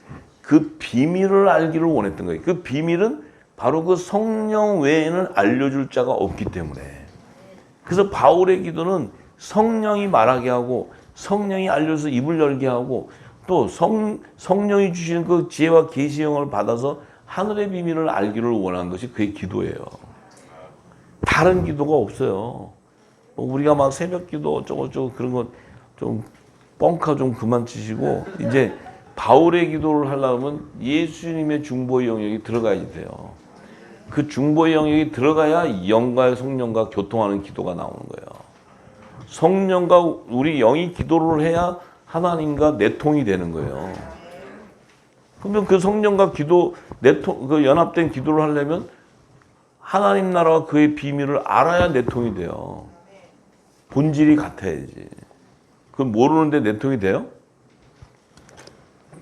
그 비밀을 알기를 원했던 거예요. 그 비밀은 바로 그 성령 외에는 알려줄 자가 없기 때문에. 그래서 바울의 기도는 성령이 말하게 하고 성령이 알려서 입을 열게 하고 또 성령이 주시는 그 지혜와 계시의 영을 받아서 하늘의 비밀을 알기를 원한 것이 그의 기도예요. 다른 기도가 없어요. 우리가 막 새벽 기도 어쩌고저쩌고 그런 거 좀 뻥카 좀 그만 치시고 이제 바울의 기도를 하려면 예수님의 중보의 영역이 들어가야 돼요. 그 중보의 영역이 들어가야 영과 성령과 교통하는 기도가 나오는 거예요. 성령과 우리 영이 기도를 해야 하나님과 내통이 되는 거예요. 그러면 그 성령과 기도, 그 연합된 기도를 하려면 하나님 나라와 그의 비밀을 알아야 내통이 돼요. 본질이 같아야지. 그럼 모르는데 내통이 돼요?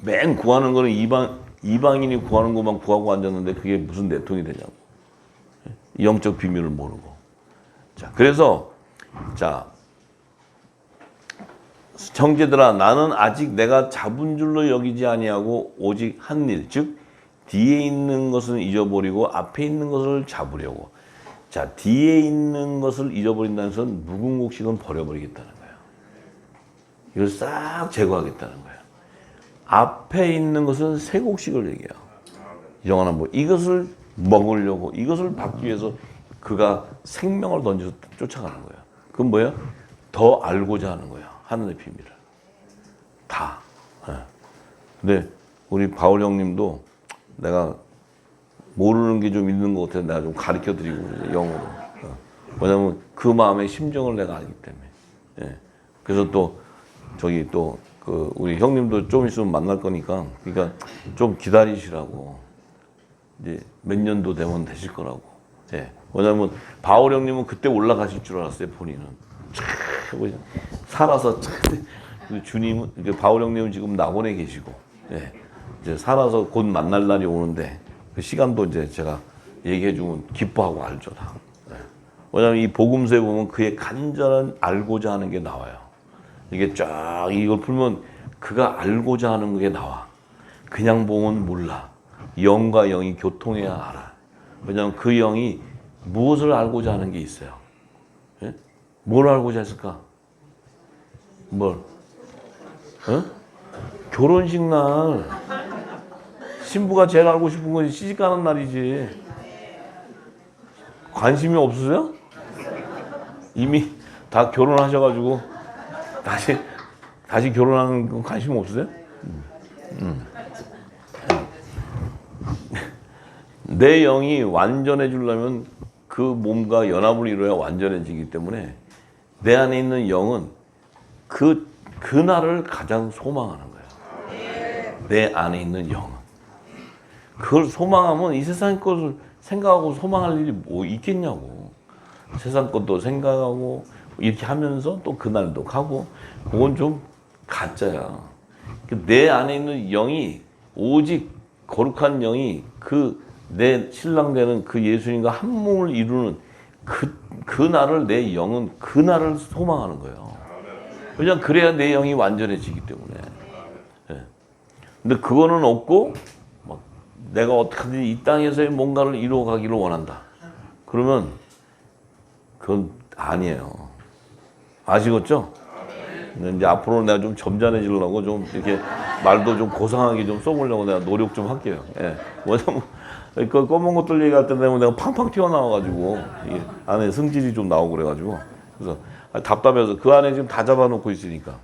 맨 구하는 거는 이방인이 구하는 것만 구하고 앉았는데 그게 무슨 내통이 되냐고. 영적 비밀을 모르고. 자, 그래서, 자, 형제들아, 나는 아직 내가 잡은 줄로 여기지 아니하고 오직 한 일, 즉, 뒤에 있는 것은 잊어버리고 앞에 있는 것을 잡으려고. 자, 뒤에 있는 것을 잊어버린다는 것은 무궁옥식은 버려버리겠다는 거예요. 이걸 싹 제거하겠다는 거예요. 앞에 있는 것은 세곡식을 얘기해요. 영원한 뭐 이것을 먹으려고 이것을 받기 위해서 그가 생명을 던져서 쫓아가는 거예요. 그건 뭐예요? 더 알고자 하는 거예요. 하늘의 비밀을. 다. 네. 근데 우리 바울 형님도 내가 모르는 게 좀 있는 것 같아서 내가 좀 가르쳐 드리고 영어로. 왜냐면 그 마음의 심정을 내가 알기 때문에. 네. 그래서 또 저기 또 그 우리 형님도 좀 있으면 만날 거니까 그러니까 좀 기다리시라고. 이제 몇 년도 되면 되실 거라고. 예. 왜냐면 바울 형님은 그때 올라가실 줄 알았어요. 본인은. 살아서 주님은 바울 형님은 지금 낙원에 계시고 예. 이제 살아서 곧 만날 날이 오는데 그 시간도 이제 제가 얘기해 주면 기뻐하고 알죠 다. 예. 왜냐면 이 복음서에 보면 그의 간절한 알고자 하는 게 나와요. 이게 쫙 이걸 풀면 그가 알고자 하는 게 나와. 그냥 보면 몰라. 영과 영이 교통해야 알아. 왜냐하면 그 영이 무엇을 알고자 하는 게 있어요. 예? 뭘 알고자 했을까? 뭘? 어? 결혼식 날. 신부가 제일 알고 싶은 건 시집가는 날이지. 관심이 없으세요? 이미 다 결혼하셔가지고 다시 결혼하는 건 관심 없으세요? 내 영이 완전해지려면 그 몸과 연합을 이루어야 완전해지기 때문에 내 안에 있는 영은 그날을 가장 소망하는 거예요. 내 안에 있는 영은. 그걸 소망하면 이 세상 것을 생각하고 소망할 일이 뭐 있겠냐고. 세상 것도 생각하고 이렇게 하면서 또 그날도 가고 그건 좀 가짜야. 내 안에 있는 영이 오직 거룩한 영이 그 내 신랑 되는 그 예수님과 한 몸을 이루는 그 날을 내 영은 그 날을 소망하는 거예요. 왜냐면 그래야 내 영이 완전해지기 때문에. 예. 근데 그거는 없고 막 내가 어떻게든 이 땅에서의 뭔가를 이루어가기를 원한다. 그러면 그건 아니에요. 아시겠죠? 근데 이제 앞으로 내가 좀 점잖해지려고 좀 이렇게 말도 좀 고상하게 좀 써보려고 내가 노력 좀 할게요. 예. 뭐냐면 그 검은 것들 얘기할 때 되면 내가 팡팡 튀어나와가지고 이 안에 성질이 좀 나오고 그래가지고 그래서 답답해서 그 안에 지금 다 잡아놓고 있으니까.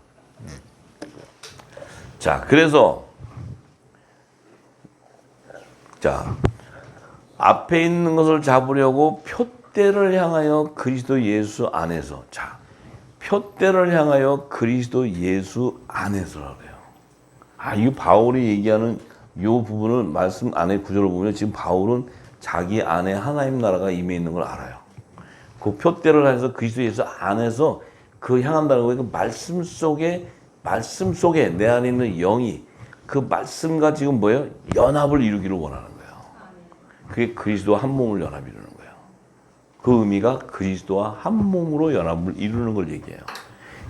자, 그래서 자 앞에 있는 것을 잡으려고 표대를 향하여 그리스도 예수 안에서 자 표대를 향하여 그리스도 예수 안에서라 그래요. 이 바울이 얘기하는 이 부분을 말씀 안에 구절을 보면 지금 바울은 자기 안에 하나님 나라가 임해 있는 걸 알아요. 그 표대를 해서 그리스도 예수 안에서 그 향한다는 거예요. 그 말씀 속에 내 안에 있는 영이 그 말씀과 지금 뭐예요? 연합을 이루기를 원하는 거예요. 그게 그리스도와 한 몸을 연합 이루는 거예요. 그 의미가 그리스도와 한 몸으로 연합을 이루는 걸 얘기해요.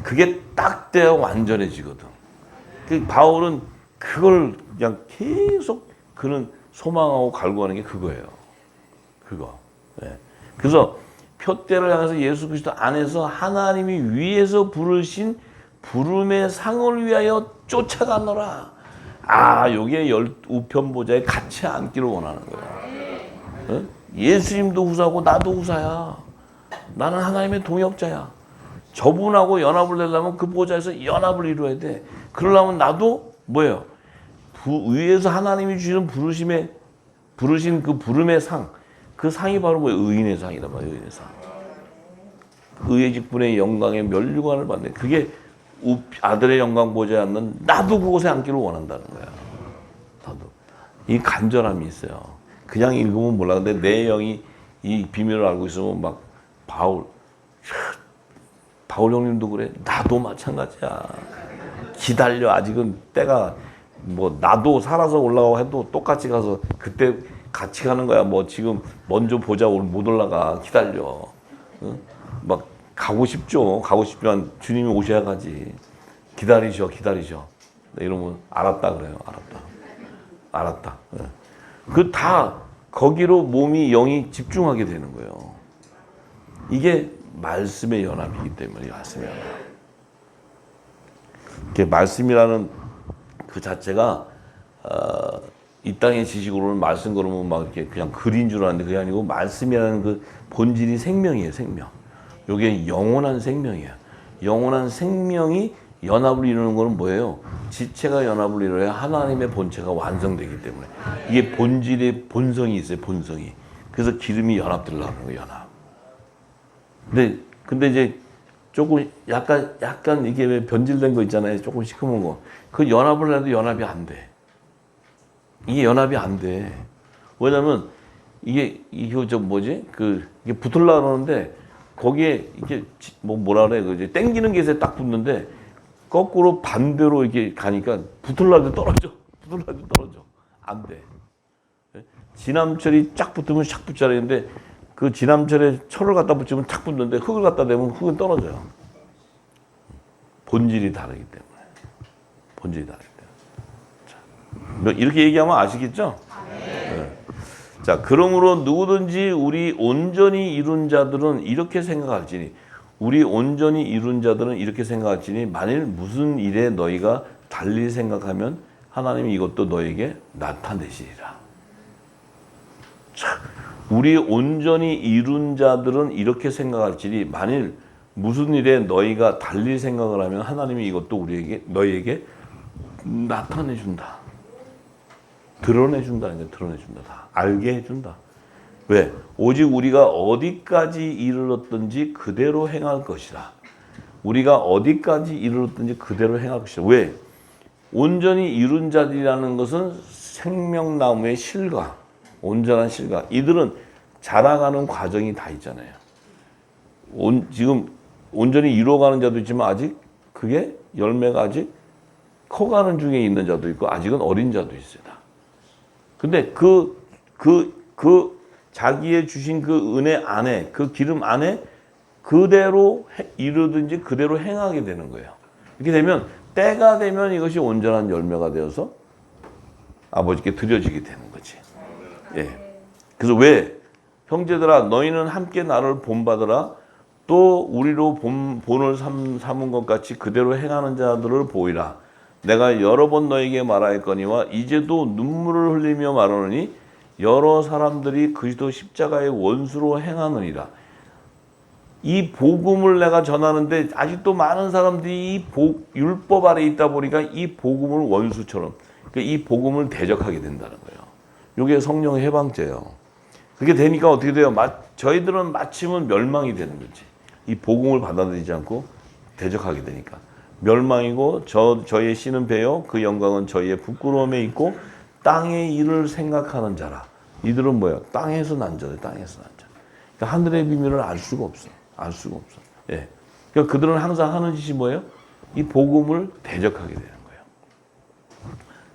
그게 딱 돼야 완전해지거든. 그 바울은 그걸 그냥 계속 그는 소망하고 갈구하는 게 그거예요. 그거. 네. 그래서 표대를 향해서 예수 그리스도 안에서 하나님이 위에서 부르신 부름의 상을 위하여 쫓아가노라. 요게 우편보좌에 같이 앉기를 원하는 거예요. 네? 예수님도 후사고 나도 후사야. 나는 하나님의 동역자야. 저분하고 연합을 내려면 그 보좌에서 연합을 이루어야 돼. 그러려면 나도 뭐예요? 위에서 하나님이 주시는 부르신 그 부름의 상, 그 상이 바로 뭐예요? 의인의 상이란 말이에요. 의인의 상. 의의 직분의 영광의 면류관을 받는 그게 아들의 영광 보지 않는 나도 그곳에 앉기를 원한다는 거야. 나도 이 간절함이 있어요. 그냥 읽으면 몰라. 근데 내 영이 이 비밀을 알고 있으면 막 바울 형님도 그래. 나도 마찬가지야. 기다려. 아직은 때가 뭐 나도 살아서 올라가고 해도 똑같이 가서 그때 같이 가는 거야. 뭐 지금 먼저 보자 못 올라가. 기다려. 응? 막 가고 싶죠. 가고 싶지만 주님이 오셔야 가지. 기다리셔. 이러면 알았다 그래요. 알았다. 네. 그 다 거기로 몸이 영이 집중하게 되는 거예요. 이게 말씀의 연합이기 때문에 말씀의 연합. 이게 말씀이라는 그 자체가 이 땅의 지식으로는 말씀 그러면 막 이렇게 그냥 글인 줄 알았는데 그게 아니고 말씀이라는 그 본질이 생명이에요. 생명. 이게 영원한 생명이에요. 영원한 생명이 연합을 이루는 것은 뭐예요? 지체가 연합을 이루어야 하나님의 본체가 완성되기 때문에 이게 본질의 본성이 있어요. 본성이. 그래서 기름이 연합되려고 하는 거예요. 연합. 근데 이제 조금 약간 이게 왜 변질된 거 있잖아요. 조금 시커먼 거. 그 연합을 해도 연합이 안 돼. 이게 연합이 안 돼. 왜냐면 이게 이게 붙으려고 그러는데 거기에 이게 뭐라 그래? 이제 땡기는 게 있어요. 딱 붙는데 거꾸로 반대로 이렇게 가니까 붙으려고 떨어져. 안 돼. 진함철이 쫙 붙으면 쫙 붙자라 했는데 그 진함철에 철을 갖다 붙이면 탁 붙는데 흙을 갖다 대면 흙은 떨어져요. 본질이 다르기 때문에. 자, 이렇게 얘기하면 아시겠죠? 네. 자, 그러므로 누구든지 우리 온전히 이룬 자들은 이렇게 생각할지니 만일 무슨 일에 너희가 달리 생각하면 하나님이 이것도 너에게 나타내시리라. 자, 우리 온전히 이룬 자들은 이렇게 생각할지니 만일 무슨 일에 너희가 달리 생각을 하면 하나님이 이것도 너희에게 나타내준다. 드러내준다. 다 알게 해준다. 왜? 오직 우리가 어디까지 이르렀든지 그대로 행할 것이라. 왜? 온전히 이룬 자들이라는 것은 생명나무의 실과 온전한 실과. 이들은 자라가는 과정이 다 있잖아요. 지금 온전히 이루어가는 자도 있지만 아직 그게 열매가 아직 커가는 중에 있는 자도 있고 아직은 어린 자도 있어요. 근데 자기의 주신 그 은혜 안에, 그 기름 안에 그대로 이루든지 그대로 행하게 되는 거예요. 이렇게 되면 때가 되면 이것이 온전한 열매가 되어서 아버지께 드려지게 되는 거지. 예. 그래서 왜 형제들아 너희는 함께 나를 본받으라 또 우리로 본을 삼은 것 같이 그대로 행하는 자들을 보이라. 내가 여러 번 너에게 말하였거니와 이제도 눈물을 흘리며 말하노니 여러 사람들이 그리스도 십자가의 원수로 행하느니라. 이 복음을 내가 전하는데 아직도 많은 사람들이 이 율법 아래 있다 보니까 이 복음을 원수처럼, 그러니까 이 복음을 대적하게 된다는 거예요. 이게 성령의 해방죄예요. 그렇게 되니까 어떻게 돼요? 저희들은 마침은 멸망이 되는 거지. 이 복음을 받아들이지 않고 대적하게 되니까. 멸망이고 저희의 씨는 배요 그 영광은 저희의 부끄러움에 있고 땅의 일을 생각하는 자라. 이들은 뭐예요? 땅에서 난 자들, 땅에서 난 자. 그러니까 하늘의 비밀을 알 수가 없어. 알 수가 없어. 예. 그러니까 그들은 항상 하는 짓이 뭐예요? 이 복음을 대적하게 되는 거예요.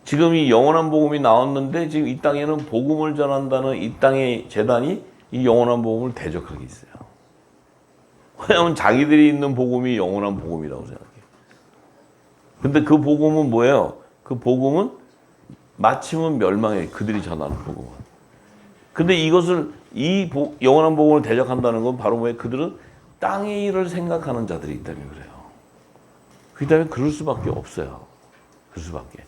지금 이 영원한 복음이 나왔는데 지금 이 땅에는 복음을 전한다는 이 땅의 재단이 이 영원한 복음을 대적하게 있어요. 왜냐하면 자기들이 있는 복음이 영원한 복음이라고 생각해요. 근데 그 복음은 뭐예요? 그 복음은 마침은 멸망해. 그들이 전하는 복음은. 근데 이것을 영원한 복음을 대적한다는 건 바로 뭐예요? 그들은 땅의 일을 생각하는 자들이 있다면 그래요. 그렇기 때문에 그럴 수밖에 없어요. 그럴 수밖에.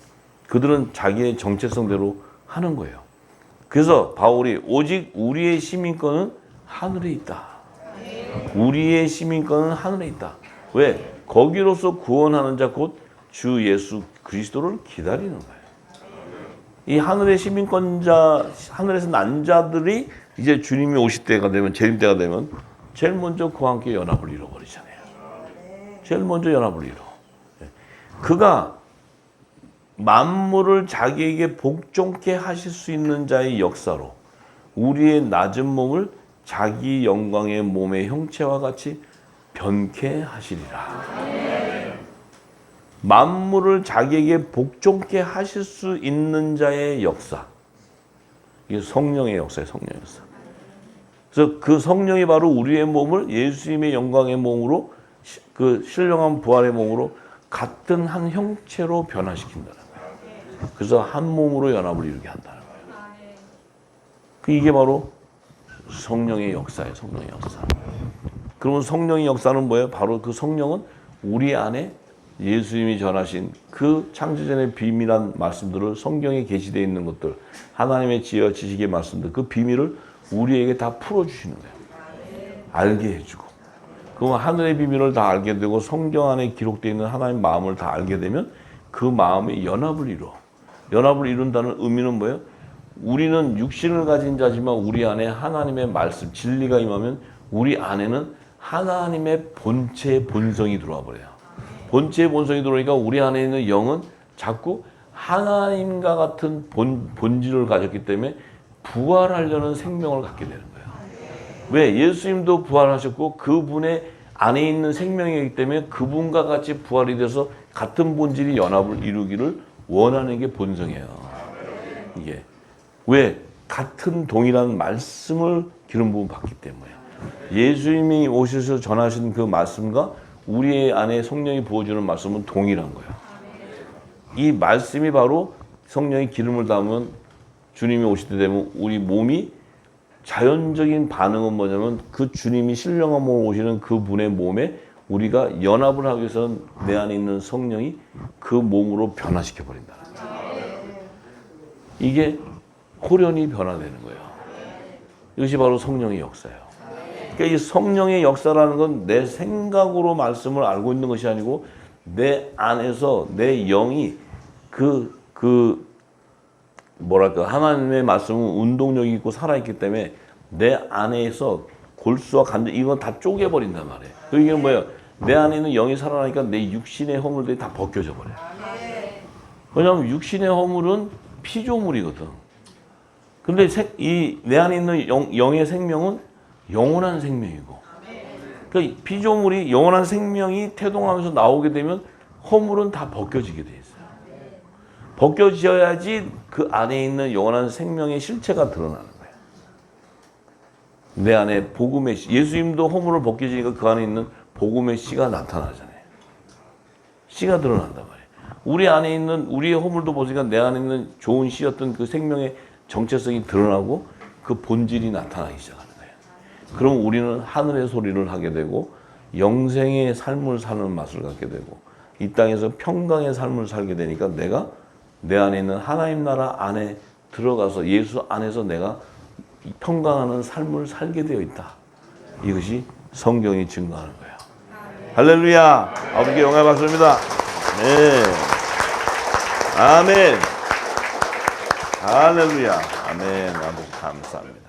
그들은 자기의 정체성대로 하는 거예요. 그래서 바울이 오직 우리의 시민권은 하늘에 있다. 우리의 시민권은 하늘에 있다. 왜? 거기로서 구원하는 자 곧 주 예수 그리스도를 기다리는 거예요. 이 하늘의 시민권자, 하늘에서 난 자들이 이제 주님이 오실 때가 되면, 재림 때가 되면 제일 먼저 그와 함께 연합을 이뤄버리잖아요. 제일 먼저 연합을 이뤄. 그가 만물을 자기에게 복종케 하실 수 있는 자의 역사로 우리의 낮은 몸을 자기 영광의 몸의 형체와 같이 변케 하시리라. 만물을 자기에게 복종케 하실 수 있는 자의 역사. 이게 성령의 역사예요, 성령의 역사. 그래서 그 성령이 바로 우리의 몸을 예수님의 영광의 몸으로, 그 신령한 부활의 몸으로 같은 한 형체로 변화시킨다는 거예요. 그래서 한 몸으로 연합을 이루게 한다는 거예요. 이게 바로 성령의 역사예요, 성령의 역사. 그러면 성령의 역사는 뭐예요? 바로 그 성령은 우리 안에 예수님이 전하신 그 창세전의 비밀한 말씀들을, 성경에 게시되어 있는 것들, 하나님의 지혜와 지식의 말씀들, 그 비밀을 우리에게 다 풀어주시는 거예요. 알게 해주고. 그러면 하늘의 비밀을 다 알게 되고 성경 안에 기록되어 있는 하나님의 마음을 다 알게 되면 그 마음의 연합을 이루어. 연합을 이룬다는 의미는 뭐예요? 우리는 육신을 가진 자지만 우리 안에 하나님의 말씀, 진리가 임하면 우리 안에는 하나님의 본체의 본성이 들어와 버려요. 본체의 본성이 들어오니까 우리 안에 있는 영은 자꾸 하나님과 같은 본질을 가졌기 때문에 부활하려는 생명을 갖게 되는 거예요. 왜? 예수님도 부활하셨고 그분의 안에 있는 생명이기 때문에 그분과 같이 부활이 돼서 같은 본질이 연합을 이루기를 원하는 게 본성이에요. 이게. 왜? 같은 동일한 말씀을 기름 부음 받기 때문에. 예수님이 오셔서 전하신 그 말씀과 우리의 안에 성령이 부어주는 말씀은 동일한 거예요. 이 말씀이 바로 성령이 기름을 담으면 주님이 오실 때 되면 우리 몸이 자연적인 반응은 뭐냐면 그 주님이 신령한 몸으로 오시는 그 분의 몸에 우리가 연합을 하기 위해서는 내 안에 있는 성령이 그 몸으로 변화시켜 버린다는 거예요. 이게 호련히 변화되는 거예요. 이것이 바로 성령의 역사예요. 그러니까 이 성령의 역사라는 건 내 생각으로 말씀을 알고 있는 것이 아니고 내 안에서 내 영이 뭐랄까, 하나님의 말씀은 운동력이 있고 살아있기 때문에 내 안에서 골수와 관절 이건 다 쪼개버린단 말이에요. 이게 뭐예요? 내 안에 있는 영이 살아나니까 내 육신의 허물들이 다 벗겨져 버려요. 왜냐하면 육신의 허물은 피조물이거든. 근데 내 안에 있는 영의 생명은 영원한 생명이고, 그러니까 피조물이 영원한 생명이 태동하면서 나오게 되면 허물은 다 벗겨지게 돼 있어요. 벗겨져야지 그 안에 있는 영원한 생명의 실체가 드러나는 거예요. 내 안에 복음의 씨, 예수님도 허물을 벗겨지니까 그 안에 있는 복음의 씨가 나타나잖아요. 씨가 드러난단 말이에요. 우리 안에 있는 우리의 허물도 벗으니까 내 안에 있는 좋은 씨였던 그 생명의 정체성이 드러나고 그 본질이 나타나기 시작하는 거예요. 그럼 우리는 하늘의 소리를 하게 되고 영생의 삶을 사는 맛을 갖게 되고 이 땅에서 평강의 삶을 살게 되니까 내가 내 안에 있는 하나님 나라 안에 들어가서 예수 안에서 내가 평강하는 삶을 살게 되어 있다. 이것이 성경이 증거하는 거예요. 할렐루야. 아버지께 영광 받습니다. 네. 아멘. 할렐루야. 아멘. 아버지 감사합니다.